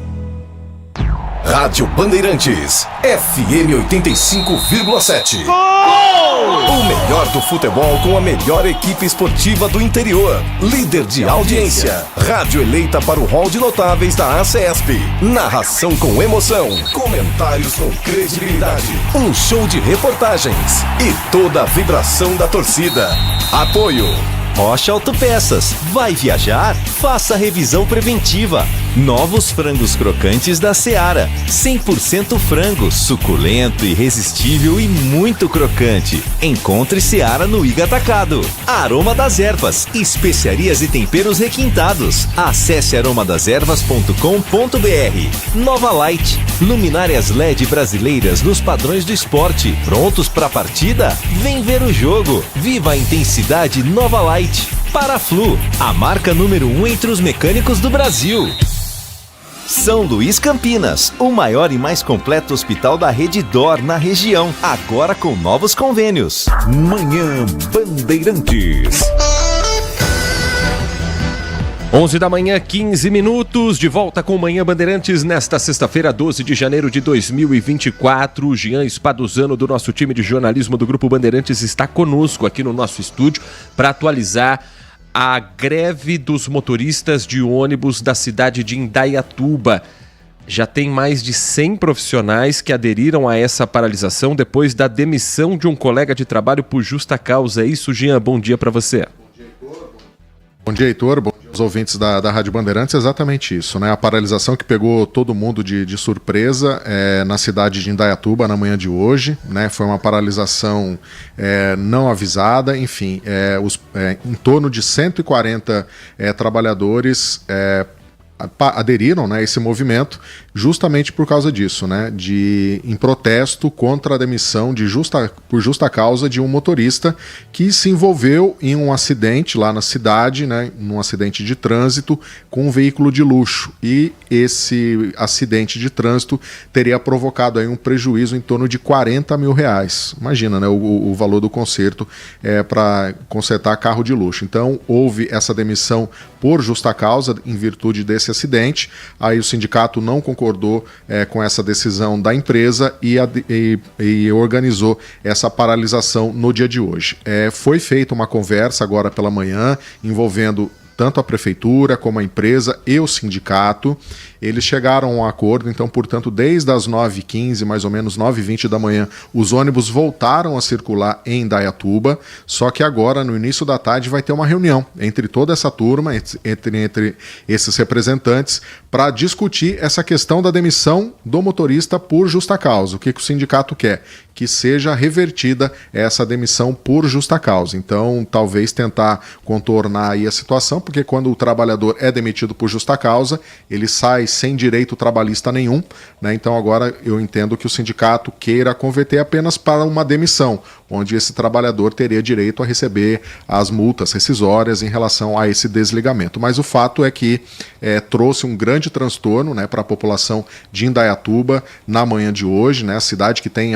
Rádio Bandeirantes, FM 85,7. O melhor do futebol com a melhor equipe esportiva do interior. Líder de audiência. Rádio eleita para o hall de notáveis da ACESP. Narração com emoção. Comentários com credibilidade. Um show de reportagens. E toda a vibração da torcida. Apoio. Rocha Autopeças. Vai viajar? Faça revisão preventiva. Novos frangos crocantes da Seara. 100% frango, suculento, irresistível e muito crocante. Encontre Seara no Iga Atacado. Aroma das Ervas. Especiarias e temperos requintados. Acesse aromadeservas.com.br. Nova Light. Luminárias LED brasileiras nos padrões do esporte. Prontos para a partida? Vem ver o jogo. Viva a intensidade Nova Light. Paraflu, a marca número 1 entre os mecânicos do Brasil. São Luís Campinas, o maior e mais completo hospital da rede DOR na região, agora com novos convênios. Manhã Bandeirantes. 11 da manhã, 15 minutos, de volta com Manhã Bandeirantes nesta sexta-feira, 12 de janeiro de 2024. O Jean Spaduzano, do nosso time de jornalismo do Grupo Bandeirantes, está conosco aqui no nosso estúdio para atualizar a greve dos motoristas de ônibus da cidade de Indaiatuba. Já tem mais de 100 profissionais que aderiram a essa paralisação depois da demissão de um colega de trabalho por justa causa. É isso, Jean? Bom dia para você. Bom dia, Heitor. Bom dia aos ouvintes da Rádio Bandeirantes. Exatamente isso, né? A paralisação que pegou todo mundo de surpresa na cidade de Indaiatuba na manhã de hoje, né? Foi uma paralisação não avisada. Enfim, em torno de 140 trabalhadores aderiram, né, a esse movimento justamente por causa disso, né, em protesto contra a demissão por justa causa de um motorista que se envolveu em um acidente lá na cidade, né, num acidente de trânsito com um veículo de luxo, e esse acidente de trânsito teria provocado aí um prejuízo em torno de R$40 mil. Imagina, né, o valor do conserto para consertar carro de luxo. Então houve essa demissão por justa causa em virtude desse acidente. Aí o sindicato não concordou com essa decisão da empresa e organizou essa paralisação no dia de hoje. Foi feita uma conversa agora pela manhã envolvendo tanto a prefeitura como a empresa e o sindicato. Eles chegaram a um acordo, então, portanto, desde as 9h15, mais ou menos 9h20 da manhã, os ônibus voltaram a circular em Indaiatuba, só que agora, no início da tarde, vai ter uma reunião entre toda essa turma, entre esses representantes, para discutir essa questão da demissão do motorista por justa causa. O que o sindicato quer? Que seja revertida essa demissão por justa causa. Então, talvez tentar contornar aí a situação, porque quando o trabalhador é demitido por justa causa, ele sai sem direito trabalhista nenhum, né? Então agora eu entendo que o sindicato queira converter apenas para uma demissão, onde esse trabalhador teria direito a receber as multas rescisórias em relação a esse desligamento. Mas o fato é que trouxe um grande transtorno, né, para a população de Indaiatuba na manhã de hoje, né? A cidade que tem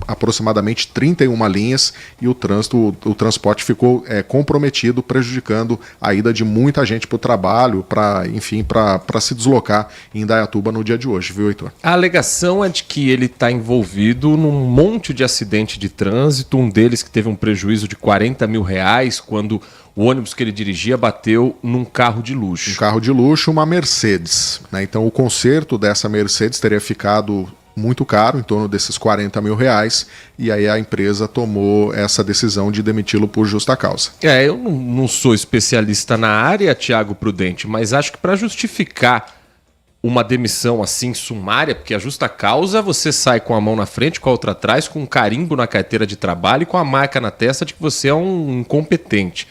aproximadamente 31 linhas e o transporte ficou comprometido, prejudicando a ida de muita gente para o trabalho, para se deslocar em Indaiatuba no dia de hoje, viu, Heitor? A alegação é de que ele está envolvido num monte de acidente de trânsito, um deles que teve um prejuízo de R$40 mil quando o ônibus que ele dirigia bateu num carro de luxo. Um carro de luxo, uma Mercedes, né? Então o conserto dessa Mercedes teria ficado muito caro, em torno desses R$40 mil, e aí a empresa tomou essa decisão de demiti-lo por justa causa. Eu não sou especialista na área, Tiago Prudente, mas acho que para justificar uma demissão assim sumária, porque a justa causa você sai com a mão na frente, com a outra atrás, com um carimbo na carteira de trabalho e com a marca na testa de que você é um incompetente.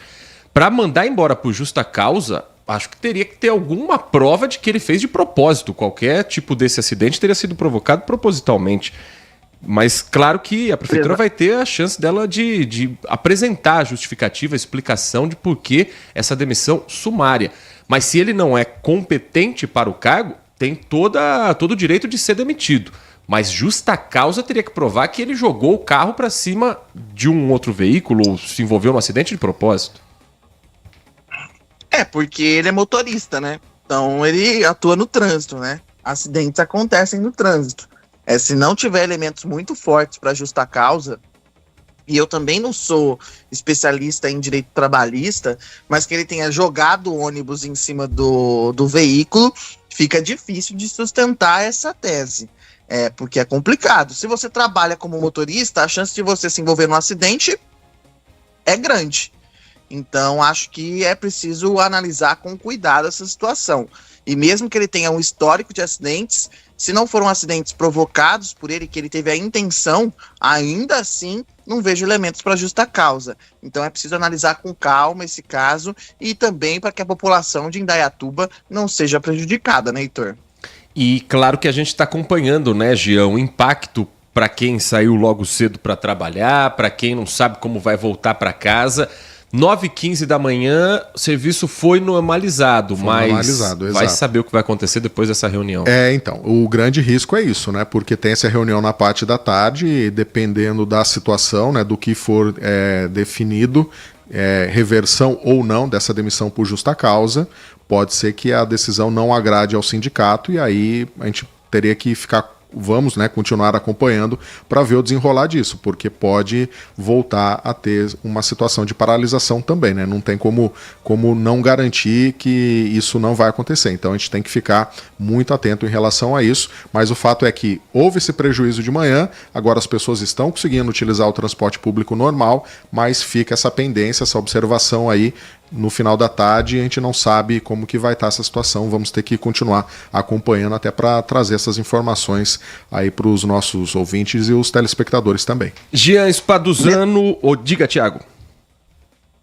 Para mandar embora por justa causa, acho que teria que ter alguma prova de que ele fez de propósito. Qualquer tipo desse acidente teria sido provocado propositalmente. Mas claro que a prefeitura vai ter a chance dela de apresentar a justificativa, a explicação de por que essa demissão sumária. Mas se ele não é competente para o cargo, tem todo o direito de ser demitido. Mas justa causa teria que provar que ele jogou o carro para cima de um outro veículo ou se envolveu num acidente de propósito. Porque ele é motorista, né? Então ele atua no trânsito, né? Acidentes acontecem no trânsito. Se não tiver elementos muito fortes para justa causa, e eu também não sou especialista em direito trabalhista, mas que ele tenha jogado o ônibus em cima do veículo, fica difícil de sustentar essa tese. Porque é complicado. Se você trabalha como motorista, a chance de você se envolver num acidente é grande. Então, acho que é preciso analisar com cuidado essa situação. E mesmo que ele tenha um histórico de acidentes, se não foram acidentes provocados por ele, que ele teve a intenção, ainda assim, não vejo elementos para justa causa. Então, é preciso analisar com calma esse caso e também para que a população de Indaiatuba não seja prejudicada, né, Heitor? E claro que a gente está acompanhando, né, Jean, o impacto para quem saiu logo cedo para trabalhar, para quem não sabe como vai voltar para casa. 9h15 da manhã, o serviço foi normalizado, mas vai saber o que vai acontecer depois dessa reunião. Então, o grande risco é isso, né? Porque tem essa reunião na parte da tarde e dependendo da situação, né, do que for definido, reversão ou não dessa demissão por justa causa, pode ser que a decisão não agrade ao sindicato e aí a gente teria que vamos, né, continuar acompanhando para ver o desenrolar disso, porque pode voltar a ter uma situação de paralisação também, né? Não tem como não garantir que isso não vai acontecer. Então a gente tem que ficar muito atento em relação a isso, mas o fato é que houve esse prejuízo de manhã, agora as pessoas estão conseguindo utilizar o transporte público normal, mas fica essa pendência, essa observação aí. No final da tarde, a gente não sabe como que vai estar essa situação. Vamos ter que continuar acompanhando até para trazer essas informações aí para os nossos ouvintes e os telespectadores também. Jean Spaduzano, diga, Thiago.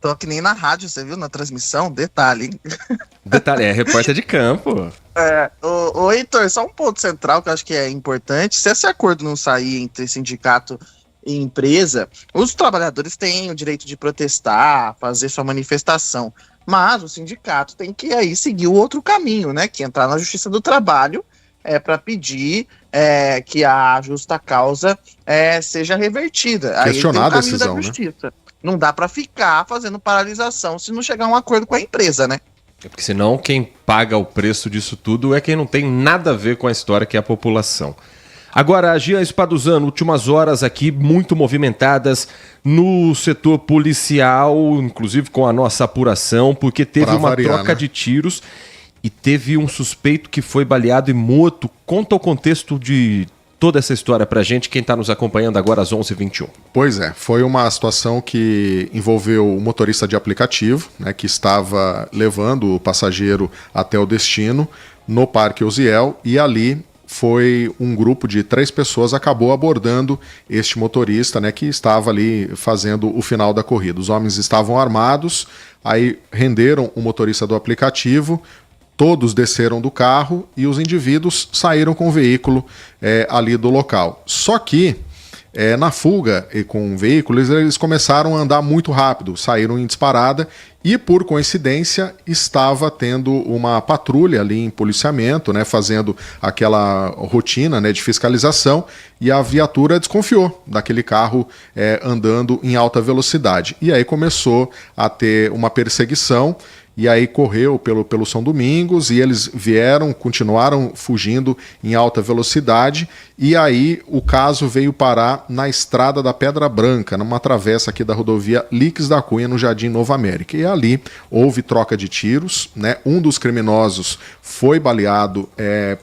Tô que nem na rádio, você viu, na transmissão? Detalhe. Detalhe, repórter de campo. Ô Heitor, só um ponto central que eu acho que é importante. Se esse acordo não sair entre sindicato e empresa, os trabalhadores têm o direito de protestar, fazer sua manifestação, mas o sindicato tem que aí seguir o outro caminho, né, que é entrar na Justiça do Trabalho para pedir que a justa causa seja revertida. Questionar aí tem o a decisão, da Justiça. Né? Não dá para ficar fazendo paralisação se não chegar a um acordo com a empresa, né? Porque senão quem paga o preço disso tudo é quem não tem nada a ver com a história, que é a população. Agora, Jean Spaduzano, últimas horas aqui muito movimentadas no setor policial, inclusive com a nossa apuração, porque teve uma troca de tiros e teve um suspeito que foi baleado e morto. Conta o contexto de toda essa história pra gente, quem está nos acompanhando agora às 11h21. Pois é, foi uma situação que envolveu o motorista de aplicativo, né, que estava levando o passageiro até o destino no Parque Uziel, e ali foi um grupo de 3 pessoas acabou abordando este motorista, né, que estava ali fazendo o final da corrida. Os homens estavam armados, aí renderam o motorista do aplicativo, todos desceram do carro e os indivíduos saíram com o veículo ali do local. Só que na fuga e com o veículo, eles começaram a andar muito rápido, saíram em disparada e, por coincidência, estava tendo uma patrulha ali em policiamento, né, fazendo aquela rotina, né, de fiscalização, e a viatura desconfiou daquele carro andando em alta velocidade. E aí começou a ter uma perseguição. E aí correu pelo São Domingos e eles continuaram fugindo em alta velocidade, e aí o caso veio parar na estrada da Pedra Branca, numa travessa aqui da rodovia Lix da Cunha, no Jardim Nova América. E ali houve troca de tiros, né? Um dos criminosos foi baleado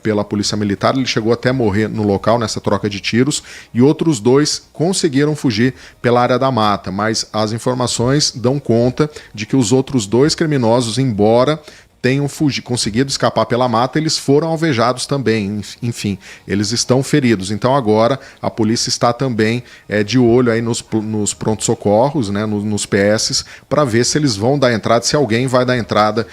pela Polícia Militar, ele chegou até a morrer no local nessa troca de tiros, e outros 2 conseguiram fugir pela área da mata, mas as informações dão conta de que os outros 2 criminosos, embora tenham conseguido escapar pela mata, eles foram alvejados também, enfim, eles estão feridos. Então agora a polícia está também de olho aí nos prontos-socorros, né, nos PS, para ver se eles vão dar entrada, se alguém vai dar entrada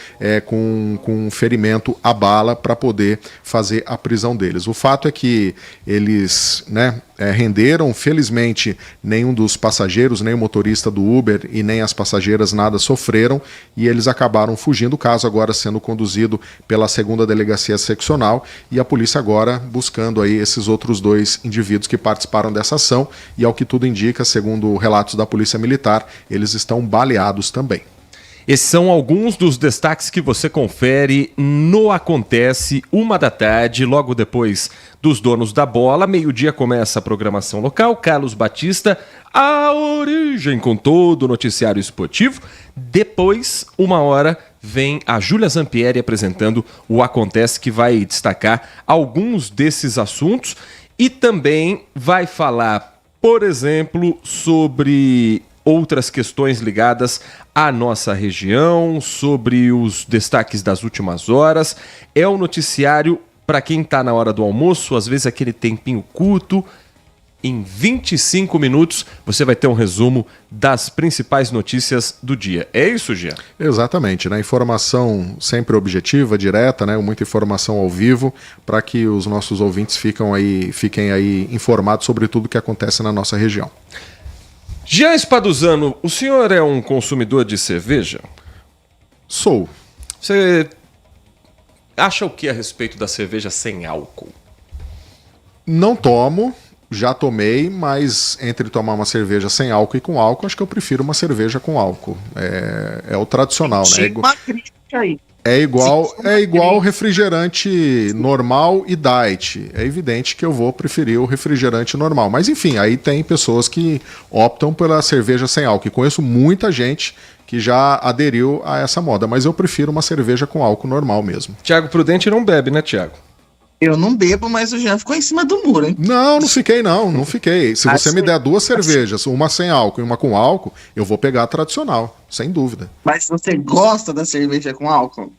com ferimento à bala para poder fazer a prisão deles. O fato é que eles, né, renderam. Felizmente, nenhum dos passageiros, nem o motorista do Uber e nem as passageiras nada sofreram, e eles acabaram fugindo, o caso agora sendo conduzido pela 2ª Delegacia Seccional, e a polícia agora buscando aí esses outros 2 indivíduos que participaram dessa ação, e ao que tudo indica, segundo relatos da Polícia Militar, eles estão baleados também. Esses são alguns dos destaques que você confere no Acontece, 13h, logo depois dos Donos da Bola. Meio-dia começa a programação local. Carlos Batista, a origem com todo o noticiário esportivo. Depois, 13h, vem a Júlia Zampieri apresentando o Acontece, que vai destacar alguns desses assuntos e também vai falar, por exemplo, sobre outras questões ligadas à nossa região, sobre os destaques das últimas horas. É um noticiário para quem está na hora do almoço, às vezes aquele tempinho curto. Em 25 minutos você vai ter um resumo das principais notícias do dia. É isso, Gia? Exatamente, né? Informação sempre objetiva, direta, né? Muita informação ao vivo, para que os nossos ouvintes fiquem aí informados sobre tudo que acontece na nossa região. Jean Spaduzano, o senhor é um consumidor de cerveja? Sou. Você acha o que a respeito da cerveja sem álcool? Não tomo, já tomei, mas entre tomar uma cerveja sem álcool e com álcool, acho que eu prefiro uma cerveja com álcool. É o tradicional, né? Uma crítica aí. É igual refrigerante normal e diet. É evidente que eu vou preferir o refrigerante normal. Mas enfim, aí tem pessoas que optam pela cerveja sem álcool. E conheço muita gente que já aderiu a essa moda. Mas eu prefiro uma cerveja com álcool normal mesmo. Tiago Prudente não bebe, né, Tiago? Eu não bebo, mas o Jean ficou em cima do muro, hein? Não fiquei não fiquei. Se você me der 2 cervejas, uma sem álcool e uma com álcool, eu vou pegar a tradicional, sem dúvida. Mas você gosta da cerveja com álcool?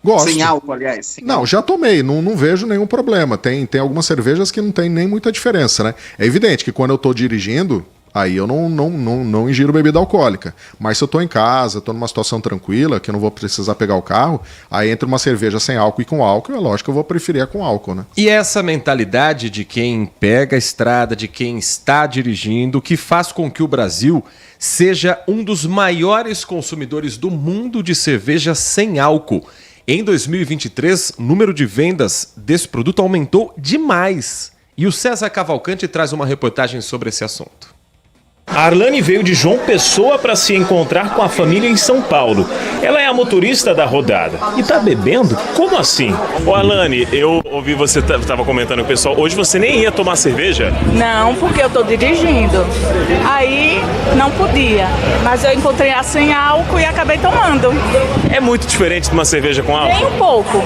Gosto. Sem álcool, aliás. Não, já tomei, não vejo nenhum problema. Tem algumas cervejas que não tem nem muita diferença, né? É evidente que quando eu tô dirigindo, aí eu não ingiro bebida alcoólica. Mas se eu tô em casa, tô numa situação tranquila, que eu não vou precisar pegar o carro, aí entre uma cerveja sem álcool e com álcool, é lógico que eu vou preferir a com álcool, né? E essa mentalidade de quem pega a estrada, de quem está dirigindo, que faz com que o Brasil seja um dos maiores consumidores do mundo de cerveja sem álcool. Em 2023, o número de vendas desse produto aumentou demais. E o César Cavalcante traz uma reportagem sobre esse assunto. A Arlane veio de João Pessoa para se encontrar com a família em São Paulo. Ela é a motorista da rodada. E tá bebendo? Como assim? Ô Arlane, eu ouvi você tava comentando com o pessoal, hoje você nem ia tomar cerveja? Não, porque eu tô dirigindo. Aí não podia. Mas eu encontrei a sem álcool e acabei tomando. É muito diferente de uma cerveja com álcool? Nem um pouco.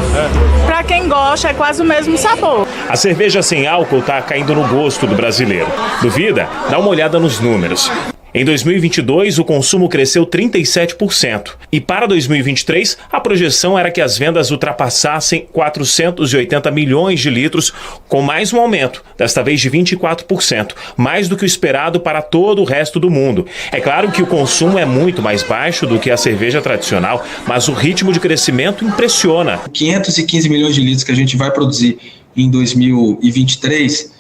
Pra quem gosta, é quase o mesmo sabor. A cerveja sem álcool tá caindo no gosto do brasileiro. Duvida? Dá uma olhada nos números. Em 2022, o consumo cresceu 37%. E para 2023, a projeção era que as vendas ultrapassassem 480 milhões de litros, com mais um aumento, desta vez de 24%, mais do que o esperado para todo o resto do mundo. É claro que o consumo é muito mais baixo do que a cerveja tradicional, mas o ritmo de crescimento impressiona. 515 milhões de litros que a gente vai produzir em 2023,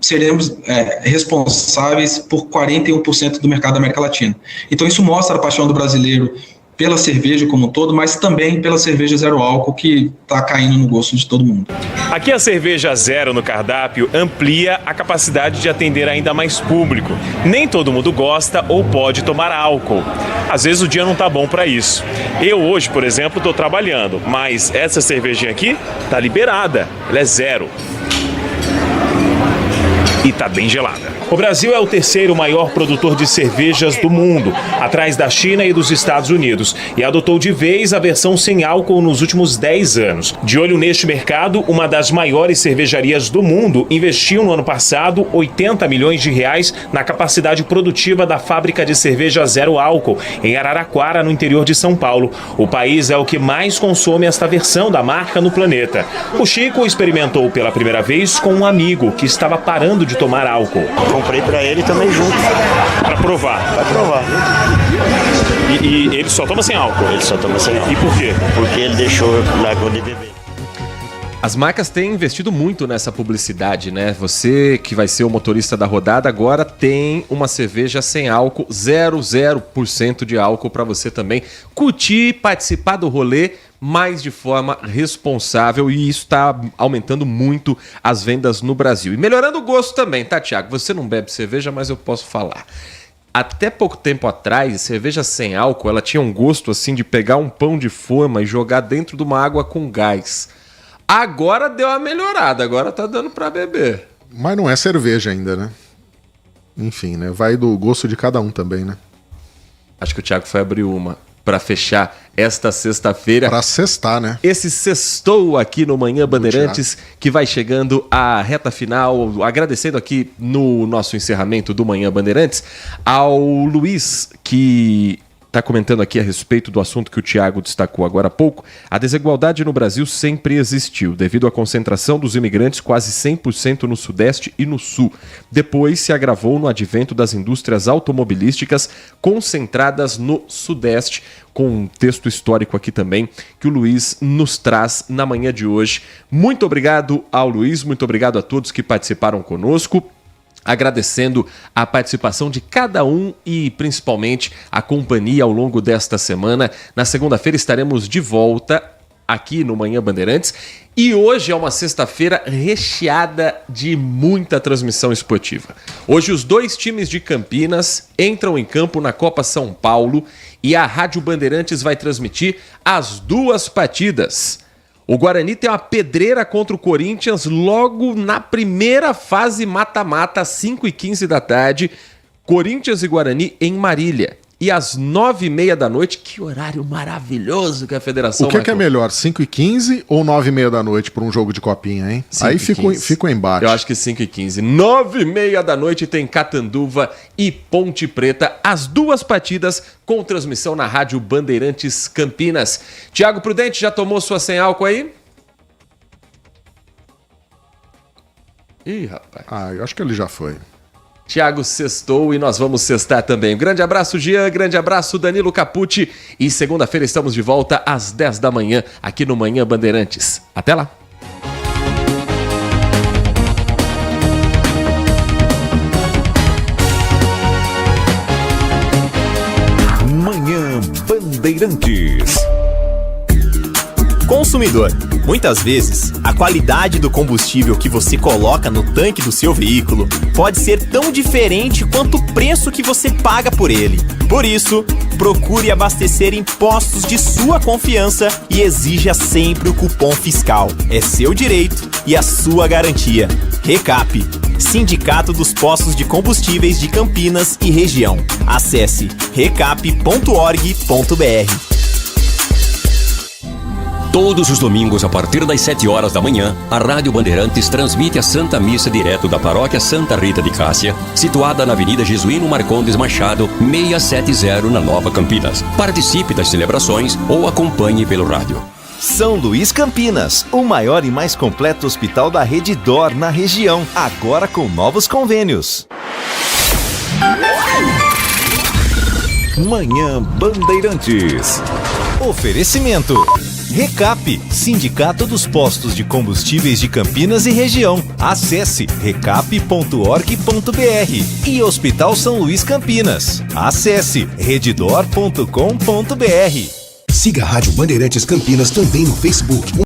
seremos responsáveis por 41% do mercado da América Latina. Então isso mostra a paixão do brasileiro pela cerveja como um todo, mas também pela cerveja zero álcool, que está caindo no gosto de todo mundo. Aqui a cerveja zero no cardápio amplia a capacidade de atender ainda mais público. Nem todo mundo gosta ou pode tomar álcool. Às vezes o dia não tá bom para isso. Eu hoje, por exemplo, estou trabalhando, mas essa cervejinha aqui tá liberada, ela é zero. E tá bem gelada. O Brasil é o terceiro maior produtor de cervejas do mundo, atrás da China e dos Estados Unidos, e adotou de vez a versão sem álcool nos últimos 10 anos. De olho neste mercado, uma das maiores cervejarias do mundo investiu no ano passado 80 milhões de reais na capacidade produtiva da fábrica de cerveja zero álcool, em Araraquara, no interior de São Paulo. O país é o que mais consome esta versão da marca no planeta. O Chico experimentou pela primeira vez com um amigo que estava parando de tomar álcool. Comprei pra ele também junto. Pra provar? Pra provar. E ele só toma sem álcool? Ele só toma sem álcool. E por quê? Porque ele deixou na conta de beber. As marcas têm investido muito nessa publicidade, né? Você que vai ser o motorista da rodada agora tem uma cerveja sem álcool, 0% de álcool para você também curtir, participar do rolê, mas de forma responsável, e isso está aumentando muito as vendas no Brasil. E melhorando o gosto também, tá, Thiago? Você não bebe cerveja, mas eu posso falar. Até pouco tempo atrás, cerveja sem álcool, ela tinha um gosto assim de pegar um pão de forma e jogar dentro de uma água com gás. Agora deu uma melhorada, agora tá dando pra beber. Mas não é cerveja ainda, né? Enfim, né? Vai do gosto de cada um também, né? Acho que o Thiago foi abrir uma pra fechar esta sexta-feira. Pra sextar, né? Esse sextou aqui no Manhã Bandeirantes, que vai chegando à reta final. Agradecendo aqui no nosso encerramento do Manhã Bandeirantes ao Luiz, que está comentando aqui a respeito do assunto que o Thiago destacou agora há pouco. A desigualdade no Brasil sempre existiu, devido à concentração dos imigrantes quase 100% no Sudeste e no Sul. Depois se agravou no advento das indústrias automobilísticas concentradas no Sudeste, com um texto histórico aqui também que o Luiz nos traz na manhã de hoje. Muito obrigado ao Luiz, muito obrigado a todos que participaram conosco. Agradecendo a participação de cada um e principalmente a companhia ao longo desta semana. Na segunda-feira estaremos de volta aqui no Manhã Bandeirantes e hoje é uma sexta-feira recheada de muita transmissão esportiva. Hoje os dois times de Campinas entram em campo na Copa São Paulo e a Rádio Bandeirantes vai transmitir as duas partidas. O Guarani tem uma pedreira contra o Corinthians logo na primeira fase mata-mata, às 5h15 da tarde. Corinthians e Guarani em Marília. E às 9h30 da noite, que horário maravilhoso que a federação... O que é melhor, 5h15 ou 9h30 da noite para um jogo de copinha, hein? Aí fica o embate. Eu acho que 5h15. 9h30 da noite tem Catanduva e Ponte Preta. As duas partidas com transmissão na Rádio Bandeirantes Campinas. Thiago Prudente, já tomou sua sem álcool aí? Ih, rapaz. Eu acho que ele já foi. Thiago sextou e nós vamos sextar também. Um grande abraço, Jean, grande abraço, Danilo Capucci. E segunda-feira estamos de volta às 10 da manhã, aqui no Manhã Bandeirantes. Até lá! Manhã Bandeirantes. Consumidor. Muitas vezes, a qualidade do combustível que você coloca no tanque do seu veículo pode ser tão diferente quanto o preço que você paga por ele. Por isso, procure abastecer em postos de sua confiança e exija sempre o cupom fiscal. É seu direito e a sua garantia. Recap, Sindicato dos Postos de Combustíveis de Campinas e Região. Acesse recap.org.br. Todos os domingos, a partir das 7 horas da manhã, a Rádio Bandeirantes transmite a Santa Missa direto da Paróquia Santa Rita de Cássia, situada na Avenida Jesuíno Marcondes Machado, 670, na Nova Campinas. Participe das celebrações ou acompanhe pelo rádio. São Luís Campinas, o maior e mais completo hospital da Rede DOR na região, agora com novos convênios. Manhã Bandeirantes. Oferecimento. Recap, Sindicato dos Postos de Combustíveis de Campinas e Região. Acesse recap.org.br. E Hospital São Luís Campinas. Acesse redidor.com.br. Siga a Rádio Bandeirantes Campinas também no Facebook.